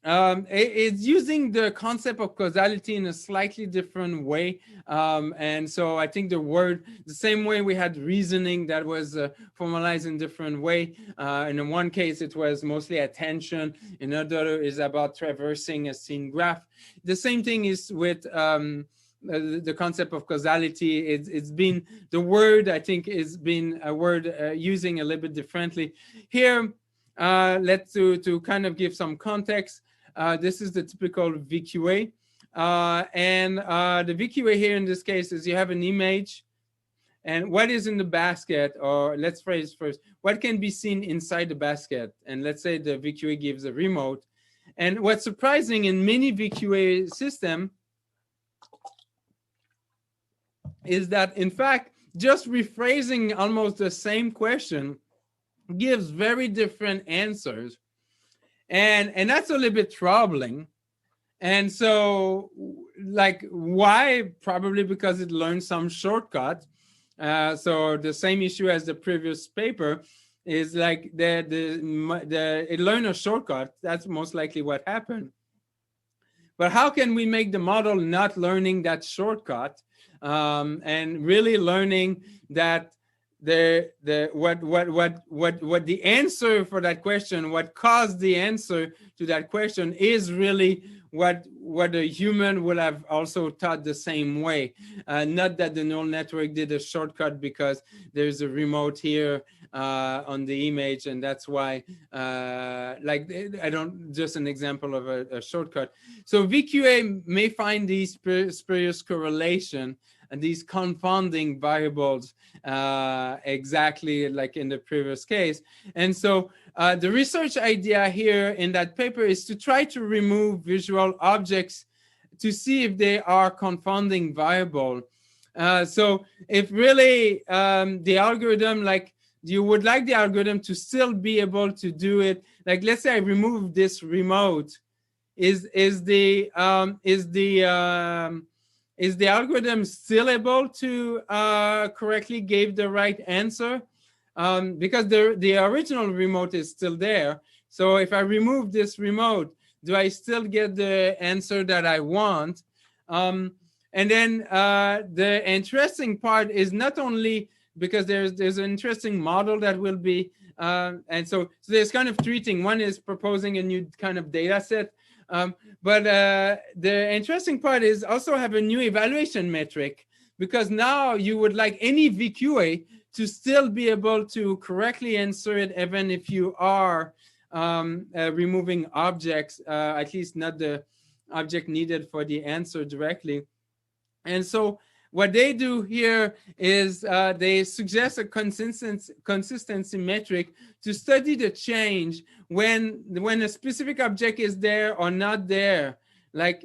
it's using the concept of causality in a slightly different way. And so I think the same way we had reasoning that was formalized in a different way. And in one case, it was mostly attention. Another is about traversing a scene graph. The same thing is with the concept of causality. It's been, the word, I think, has been a word using a little bit differently. Here, let's to kind of give some context. This is the typical VQA. And the VQA here in this case is you have an image, and what is in the basket, or let's phrase first, what can be seen inside the basket? And let's say the VQA gives a remote. And what's surprising in many VQA system is that, in fact, just rephrasing almost the same question gives very different answers. And that's a little bit troubling. And so, like, why? Probably because it learned some shortcut. So the same issue as the previous paper is like it learned a shortcut. That's most likely what happened. But how can we make the model not learning that shortcut, and really learning that what the answer for that question, what caused the answer to that question, is really what a human would have also thought the same way. Not that the neural network did a shortcut because there's a remote here on the image, and that's why, like, I don't, just an example of a shortcut. So VQA may find these spurious correlation and these confounding variables, exactly like in the previous case. And so the research idea here in that paper is to try to remove visual objects to see if they are confounding variable. So if really the algorithm, like, you would like the algorithm to still be able to do it. Like, let's say I remove this remote. Is the algorithm still able to correctly give the right answer? Because the original remote is still there. So if I remove this remote, do I still get the answer that I want? And then the interesting part is not only because there's an interesting model that will be, and so there's kind of three things. One is proposing a new kind of data set. But the interesting part is also have a new evaluation metric, because now you would like any VQA to still be able to correctly answer it, even if you are removing objects, at least not the object needed for the answer directly. And so what they do here is they suggest a consistency metric to study the change when a specific object is there or not there. Like,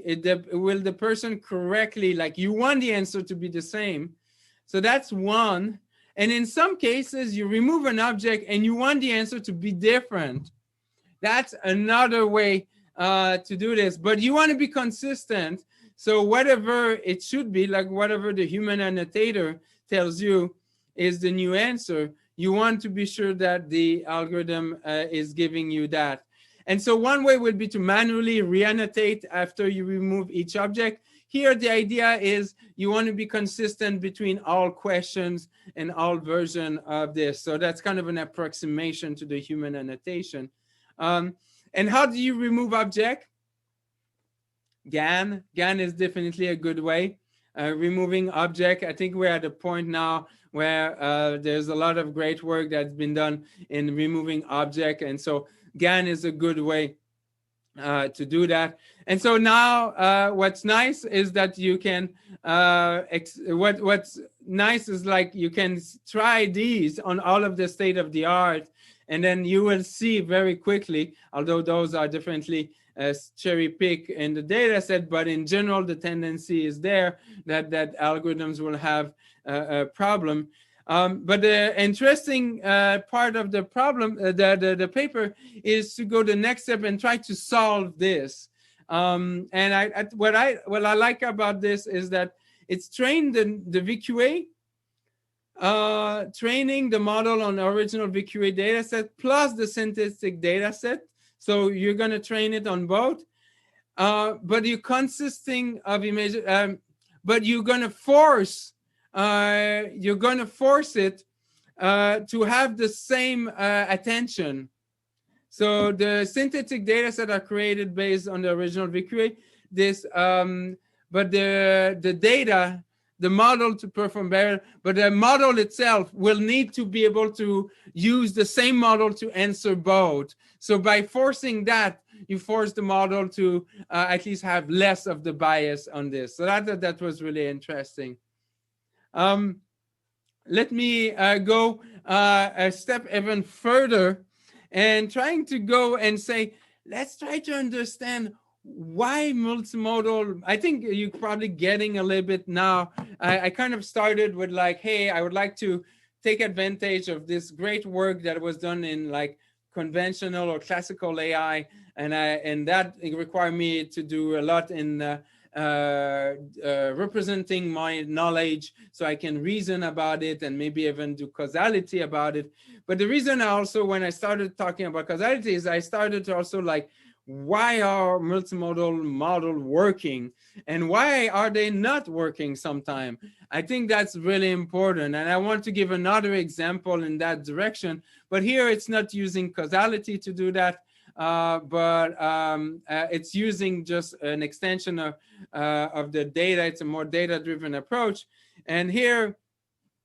will the person correctly, like, you want the answer to be the same. So that's one. And in some cases, you remove an object and you want the answer to be different. That's another way to do this. But you want to be consistent. So whatever it should be, like whatever the human annotator tells you is the new answer, you want to be sure that the algorithm is giving you that. And so one way would be to manually re-annotate after you remove each object. Here, the idea is you want to be consistent between all questions and all versions of this. So that's kind of an approximation to the human annotation. And how do you remove object? GAN is definitely a good way. Removing object, I think we're at a point now where there's a lot of great work that's been done in removing object. And so GAN is a good way to do that. And so now what's nice is that you can, what's nice is like you can try these on all of the state of the art, and then you will see very quickly, although those are differently cherry pick in the data set, but in general, the tendency is there that algorithms will have a problem. But the interesting part of the problem, the paper, is to go the next step and try to solve this. And what I like about this is that it's trained the VQA, training the model on the original VQA data set plus the synthetic data set. So you're going to train it on both, but you're consisting of images, but you're going to force it to have the same attention. So the synthetic data set are created based on the original VQA. But the data, the model to perform better, but the model itself will need to be able to use the same model to answer both. So by forcing that, you force the model to at least have less of the bias on this. So that was really interesting. Let me go a step even further and trying to go and say, let's try to understand why multimodal. I think you're probably getting a little bit now. I kind of started with like, hey, I would like to take advantage of this great work that was done in like conventional or classical AI, and that required me to do a lot in representing my knowledge so I can reason about it and maybe even do causality about it. But the reason I also, when I started talking about causality, is I started to also like, why are multimodal model working and why are they not working sometime? I think that's really important. And I want to give another example in that direction, but here it's not using causality to do that. But it's using just an extension of the data. It's a more data-driven approach. And here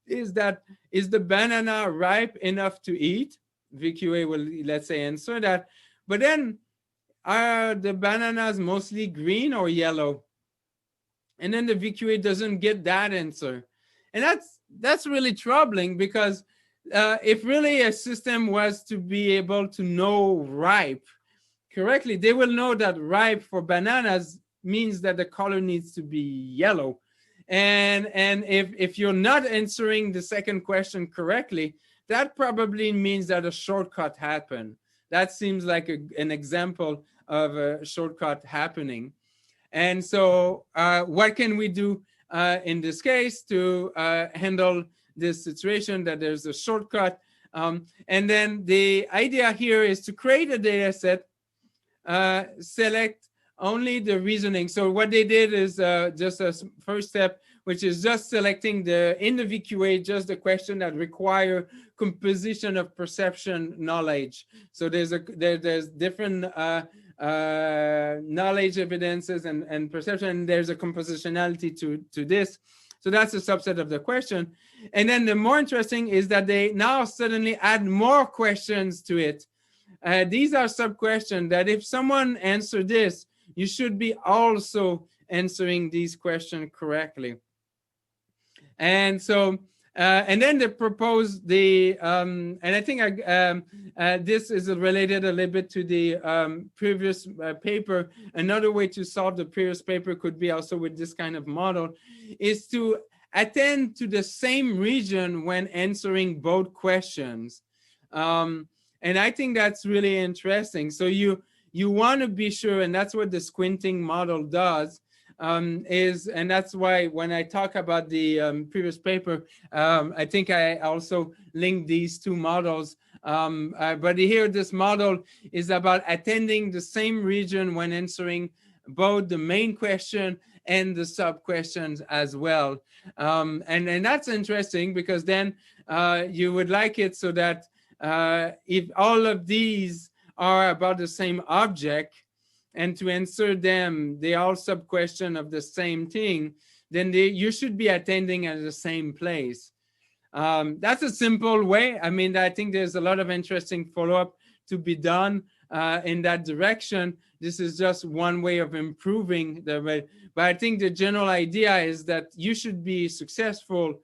is that, is the banana ripe enough to eat? VQA will, let's say, answer that. But then, are the bananas mostly green or yellow? And then the VQA doesn't get that answer. And that's really troubling, because if really a system was to be able to know ripe correctly, they will know that ripe for bananas means that the color needs to be yellow. And if you're not answering the second question correctly, that probably means that a shortcut happened. That seems like an example of a shortcut happening. And so what can we do in this case to handle this situation that there's a shortcut? And then the idea here is to create a data set, select only the reasoning. So what they did is just a first step, which is just selecting in the VQA, just the question that require composition of perception knowledge. So there's different knowledge evidences and perception, and there's a compositionality to this. So that's a subset of the question. And then the more interesting is that they now suddenly add more questions to it. These are sub-questions that if someone answered this, you should be also answering these questions correctly. And so, and then they propose and I think this is related a little bit to the previous paper. Another way to solve the previous paper could be also with this kind of model, is to attend to the same region when answering both questions. And I think that's really interesting. So you want to be sure, and that's what the squinting model does, and that's why when I talk about the previous paper, I think I also linked these two models. But here, this model is about attending the same region when answering both the main question and the sub questions as well. And that's interesting, because then you would like it so that if all of these are about the same object, and to answer them, they all sub-question of the same thing, then you should be attending at the same place. That's a simple way. I mean, I think there's a lot of interesting follow-up to be done in that direction. This is just one way of improving the way. But I think the general idea is that you should be successful.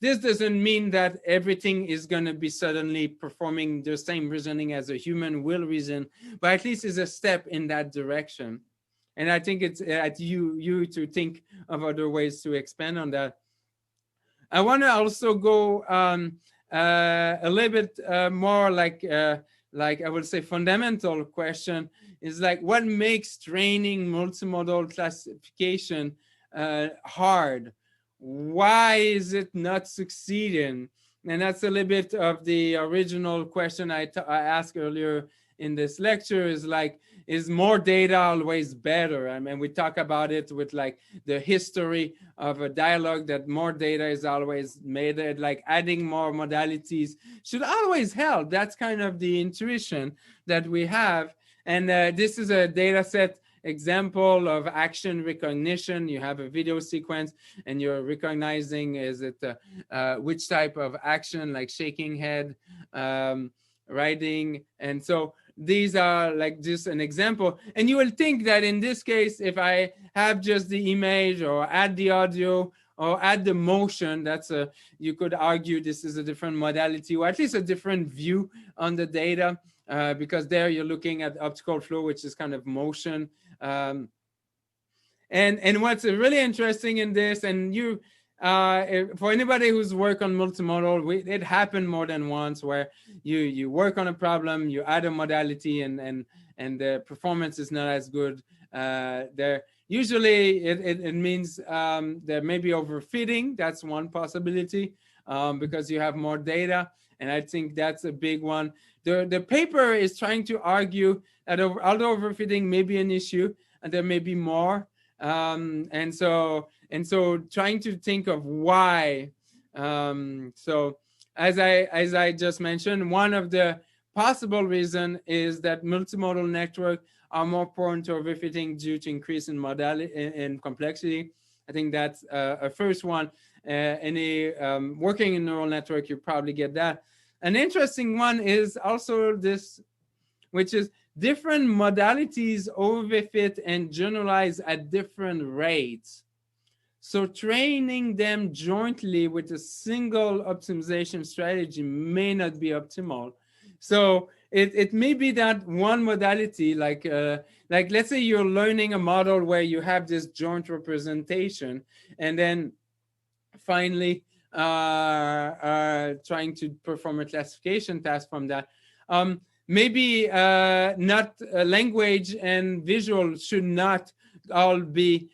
This doesn't mean that everything is going to be suddenly performing the same reasoning as a human will reason, but at least it's a step in that direction. And I think it's at you to think of other ways to expand on that. I want to also go a little bit more like I would say fundamental question is like, what makes training multimodal classification hard? Why is it not succeeding? And that's a little bit of the original question I asked earlier in this lecture, is like, is more data always better? I mean, we talk about it with like the history of a dialogue, that more data is always made, like adding more modalities should always help. That's kind of the intuition that we have. And this is a data set example of action recognition. You have a video sequence and you're recognizing, is it which type of action, like shaking head, writing. And so these are like just an example. And you will think that in this case, if I have just the image or add the audio or add the motion, you could argue this is a different modality, or at least a different view on the data, because there you're looking at optical flow, which is kind of motion. And what's really interesting in this, and for anybody who's worked on multimodal, it happened more than once where you work on a problem, you add a modality, and the performance is not as good. There usually it means there may be overfitting. That's one possibility, because you have more data, and I think that's a big one. The paper is trying to argue that although overfitting may be an issue, and there may be more, and so trying to think of why. So as I just mentioned, one of the possible reason is that multimodal network are more prone to overfitting due to increase in modality and complexity. I think that's a first one. Any working in neural network, you probably get that. An interesting one is also this, which is different modalities overfit and generalize at different rates. So training them jointly with a single optimization strategy may not be optimal. So it may be that one modality, like let's say you're learning a model where you have this joint representation, and then finally trying to perform a classification task from that. Maybe not language and visual should not all be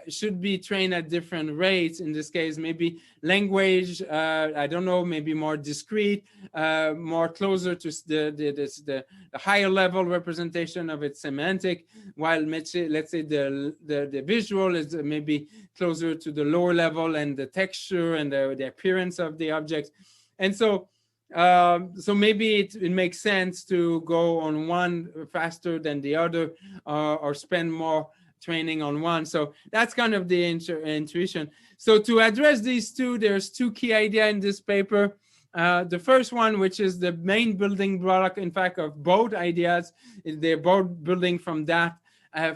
should be trained at different rates. In this case, maybe language, I don't know, maybe more discrete, more closer to the higher level representation of its semantic, while let's say the visual is maybe closer to the lower level and the texture and the appearance of the object. And so so maybe it makes sense to go on one faster than the other, or spend more training on one. So that's kind of the intuition. So to address these two, there's two key ideas in this paper. The first one, which is the main building block, in fact, of both ideas, they're both building from that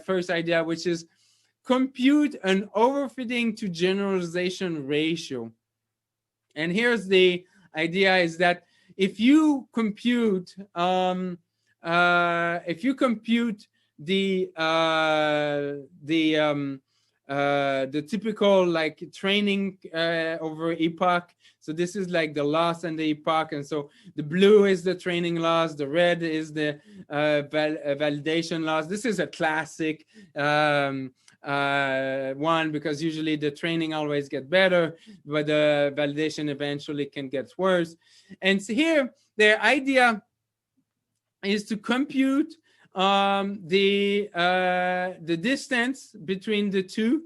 first idea, which is compute an overfitting to generalization ratio. And here's the idea, is that if you compute the typical like training over epoch, so this is like the loss and the epoch, and so the blue is the training loss, the red is the validation loss. This is a classic one, because usually the training always get better, but the validation eventually can get worse. And so here the idea is to compute the distance between the two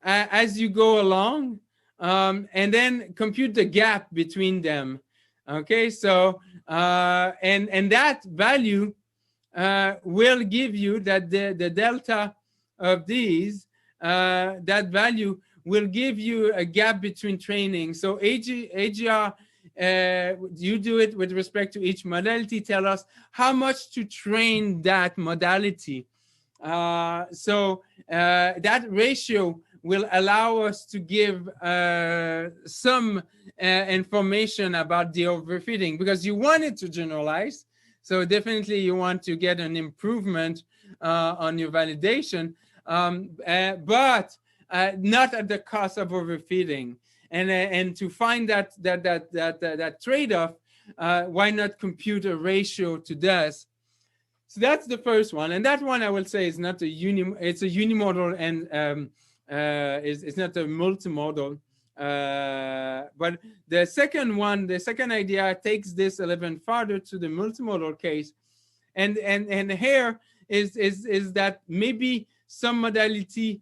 as you go along, and then compute the gap between them. Okay, so and that value will give you that the delta of these, that value will give you a gap between training. So AGR, you do it with respect to each modality, tell us how much to train that modality. So that ratio will allow us to give some information about the overfitting, because you want it to generalize. So definitely you want to get an improvement on your validation, but not at the cost of overfitting. And to find that trade-off, why not compute a ratio to this? So that's the first one, and that one I will say is not it's a unimodal, and it's not a multimodal. But the second one, the second idea, takes this a little farther to the multimodal case, and here is that maybe some modality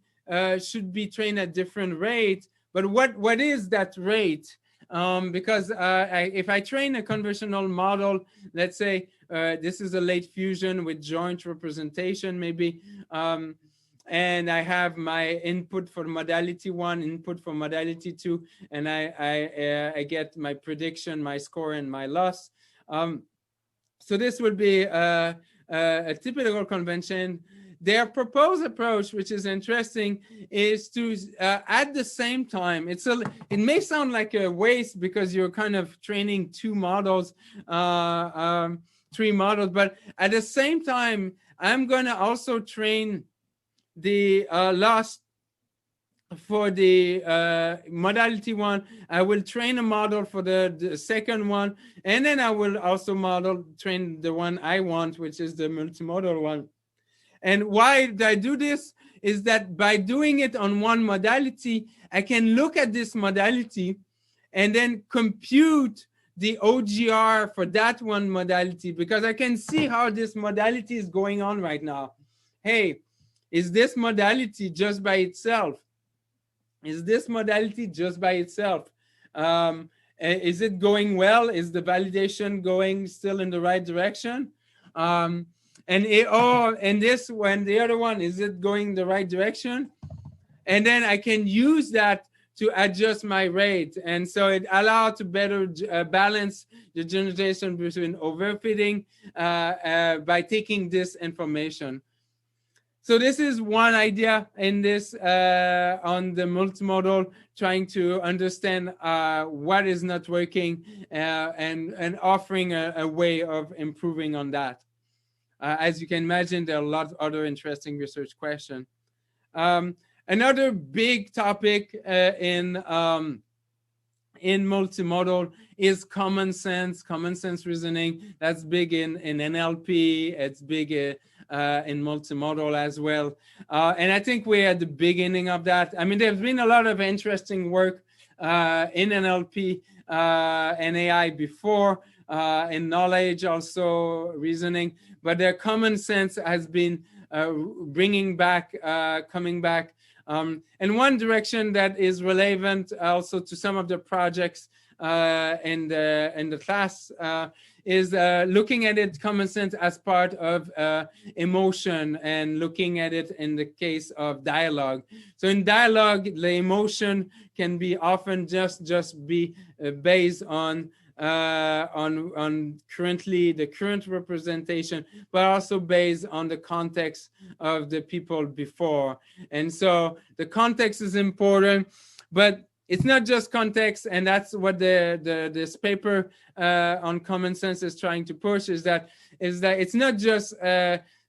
should be trained at different rates. But what is that rate? Because if I train a convolutional model, let's say this is a late fusion with joint representation, maybe, and I have my input for modality 1, input for modality 2, and I get my prediction, my score, and my loss. So this would be a typical convention. Their proposed approach, which is interesting, is to at the same time, it may sound like a waste because you're kind of training 2 models, 3 models, but at the same time, I'm going to also train the loss for the modality one, I will train a model for the second one, and then I will also train the one I want, which is the multimodal one. And why did I do this? Is that by doing it on one modality, I can look at this modality and then compute the OGR for that one modality, because I can see how this modality is going on right now. Hey, is this modality just by itself? Is this modality just by itself? Is it going well? Is the validation going still in the right direction? And this one, the other one, is it going the right direction? And then I can use that to adjust my rate. And so it allows to better balance the generalization between overfitting by taking this information. So this is one idea in this on the multimodal, trying to understand what is not working and offering a way of improving on that. As you can imagine, there are a lot of other interesting research questions. Another big topic in multimodal is common sense reasoning. That's big in NLP. It's big in multimodal as well. And I think we're at the beginning of that. I mean, there's been a lot of interesting work in NLP and AI before, in knowledge also, reasoning, but their common sense has been coming back. And one direction that is relevant also to some of the projects in the class is looking at it, common sense, as part of emotion, and looking at it in the case of dialogue. So in dialogue, the emotion can be often just be based on currently the current representation, but also based on the context of the people before. And so the context is important, but it's not just context, and that's what this paper on common sense is trying to push, is that it's not just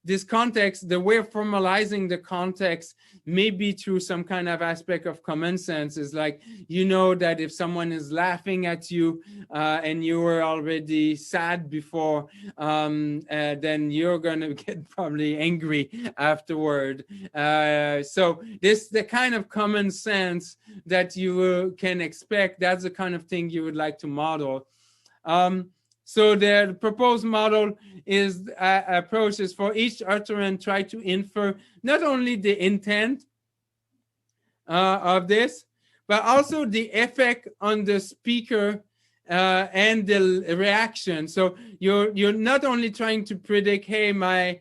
this context. The way of formalizing the context may be through some kind of aspect of common sense. Is like, you know, that if someone is laughing at you and you were already sad before, then you're gonna get probably angry afterward. So this the kind of common sense that you can expect. That's the kind of thing you would like to model. So the proposed model is approach is for each utterance, try to infer not only the intent of this, but also the effect on the speaker and the reaction. So you're not only trying to predict, hey, my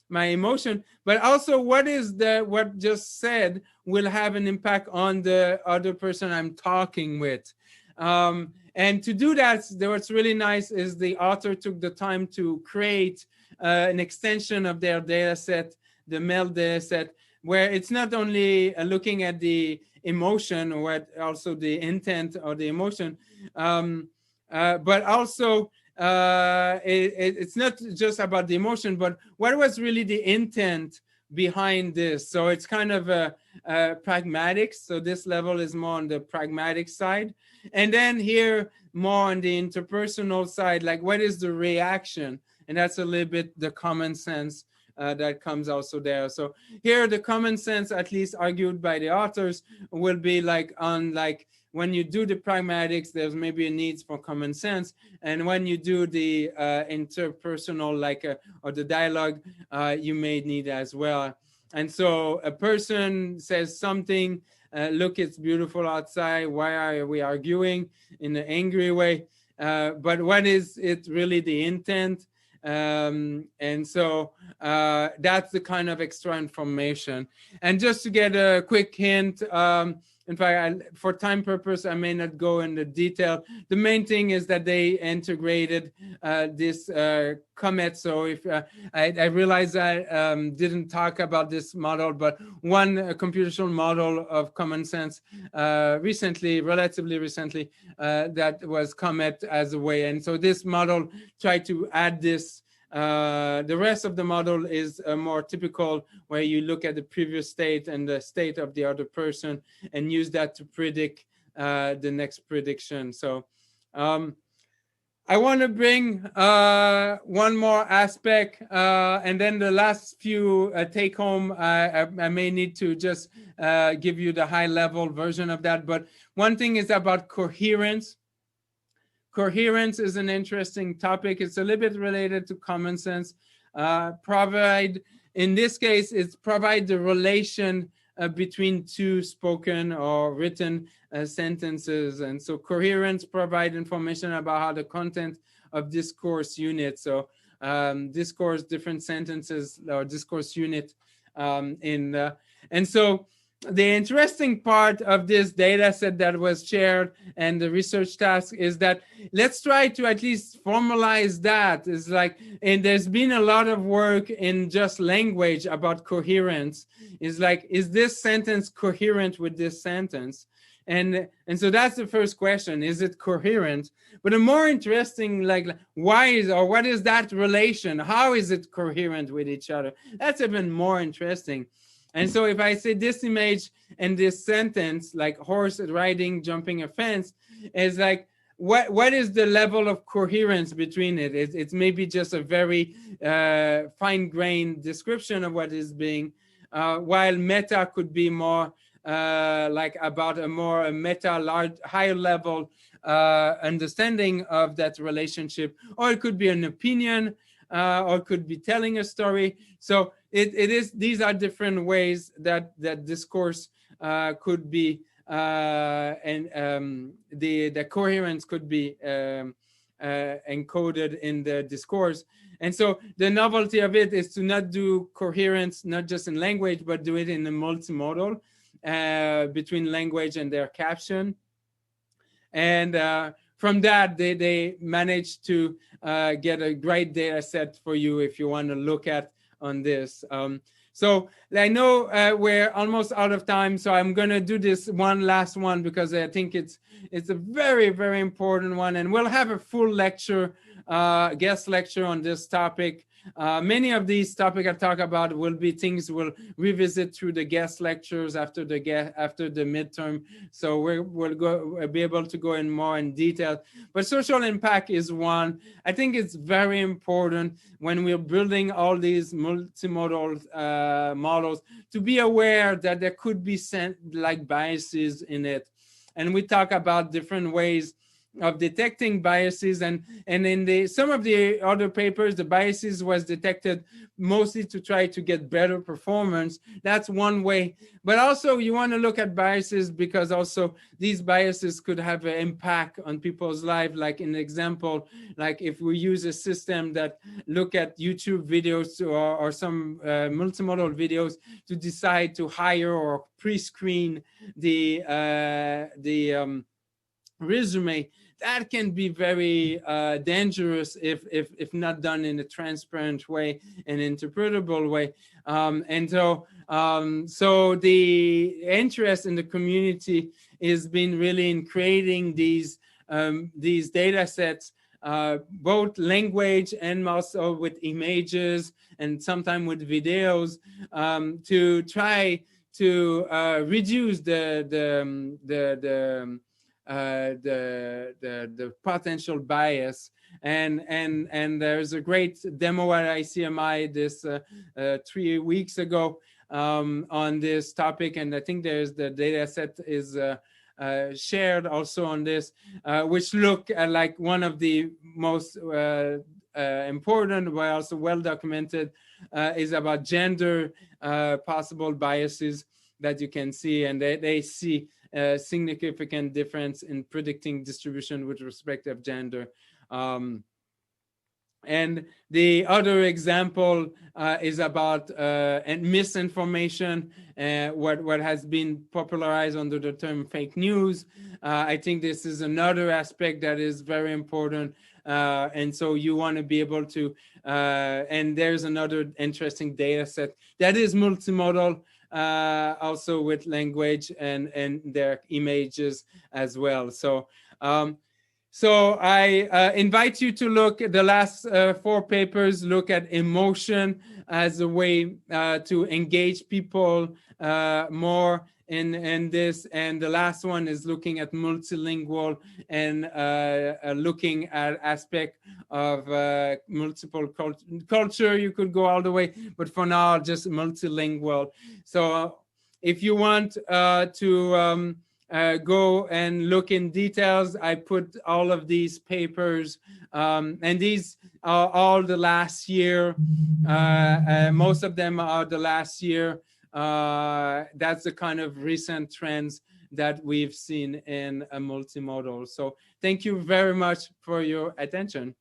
emotion, but also what just said will have an impact on the other person I'm talking with. And to do that, what's really nice is the author took the time to create an extension of their data set, the MEL data set, where it's not only looking at the emotion or also the intent or the emotion, but also it's not just about the emotion, but what was really the intent behind this. So it's kind of a pragmatic. So this level is more on the pragmatic side. And then here, more on the interpersonal side, like what is the reaction? And that's a little bit the common sense that comes also there. So here, the common sense, at least argued by the authors, will be like on like when you do the pragmatics, there's maybe a need for common sense. And when you do the interpersonal, or the dialogue, you may need as well. And so a person says something, look, it's beautiful outside. Why are we arguing in an angry way? But what is it really the intent? And so that's the kind of extra information. And just to get a quick hint, in fact, for time purpose, I may not go into detail. The main thing is that they integrated this Comet. So if I realize I didn't talk about this model, but one computational model of common sense relatively recently, that was Comet as a way. And so this model tried to add this The rest of the model is more typical, where you look at the previous state and the state of the other person and use that to predict the next prediction. So I want to bring one more aspect, and then the last few take home, I may need to just give you the high level version of that. But one thing is about coherence. Coherence is an interesting topic. It's a little bit related to common sense. In this case, it's provide the relation between two spoken or written sentences. And so coherence provide information about how the content of discourse unit, so discourse, different sentences or discourse unit and so the interesting part of this data set that was shared and the research task is that let's try to at least formalize that. It's like, and there's been a lot of work in just language about coherence. It's like, is this sentence coherent with this sentence? And so that's the first question, is it coherent? But a more interesting, like, why is, or what is that relation? How is it coherent with each other? That's even more interesting. And so if I say this image and this sentence, like horse riding, jumping a fence, is like, what is the level of coherence between it? It's maybe just a very fine-grained description of what is being, while meta could be more like about a more meta, large, higher level understanding of that relationship, or it could be an opinion, or it could be telling a story. So it is, these are different ways that discourse could be, and the coherence could be encoded in the discourse. And so the novelty of it is to not do coherence, not just in language, but do it in the multimodal between language and their caption. And from that, they managed to get a great data set for you if you want to look at on this. So I know we're almost out of time, so I'm going to do this one last one because I think it's a very, very important one, and we'll have a full lecture, guest lecture on this topic. Many of these topics I talk about will be things we'll revisit through the guest lectures after the midterm. So we'll be able to go in more in detail. But social impact is one. I think it's very important when we're building all these multimodal models to be aware that there could be like biases in it. And we talk about different ways of detecting biases, and in some of the other papers, the biases was detected mostly to try to get better performance. That's one way. But also you want to look at biases because also these biases could have an impact on people's life. Like in example, like if we use a system that look at YouTube videos or some multimodal videos to decide to hire or pre-screen the resume, that can be very dangerous if not done in a transparent way and interpretable way. So the interest in the community has been really in creating these data sets, both language and also with images and sometimes with videos, to try to reduce the potential bias. And there's a great demo at ICMI this 3 weeks ago on this topic, and I think there's the data set is shared also on this, which look at like one of the most important but also well documented is about gender possible biases that you can see, and they see a significant difference in predicting distribution with respect of gender. And the other example is about misinformation, what has been popularized under the term fake news. I think this is another aspect that is very important. And so you want to be able to, and there's another interesting data set that is multimodal, also with language and their images as well. So So I invite you to look at the last 4 papers, look at emotion as a way to engage people more in this. And the last one is looking at multilingual and looking at aspect of multiple culture. You could go all the way, but for now, just multilingual. So if you want to go and look in details, I put all of these papers, and these are all the last year. Most of them are the last year. That's the kind of recent trends that we've seen in a multimodal. So thank you very much for your attention.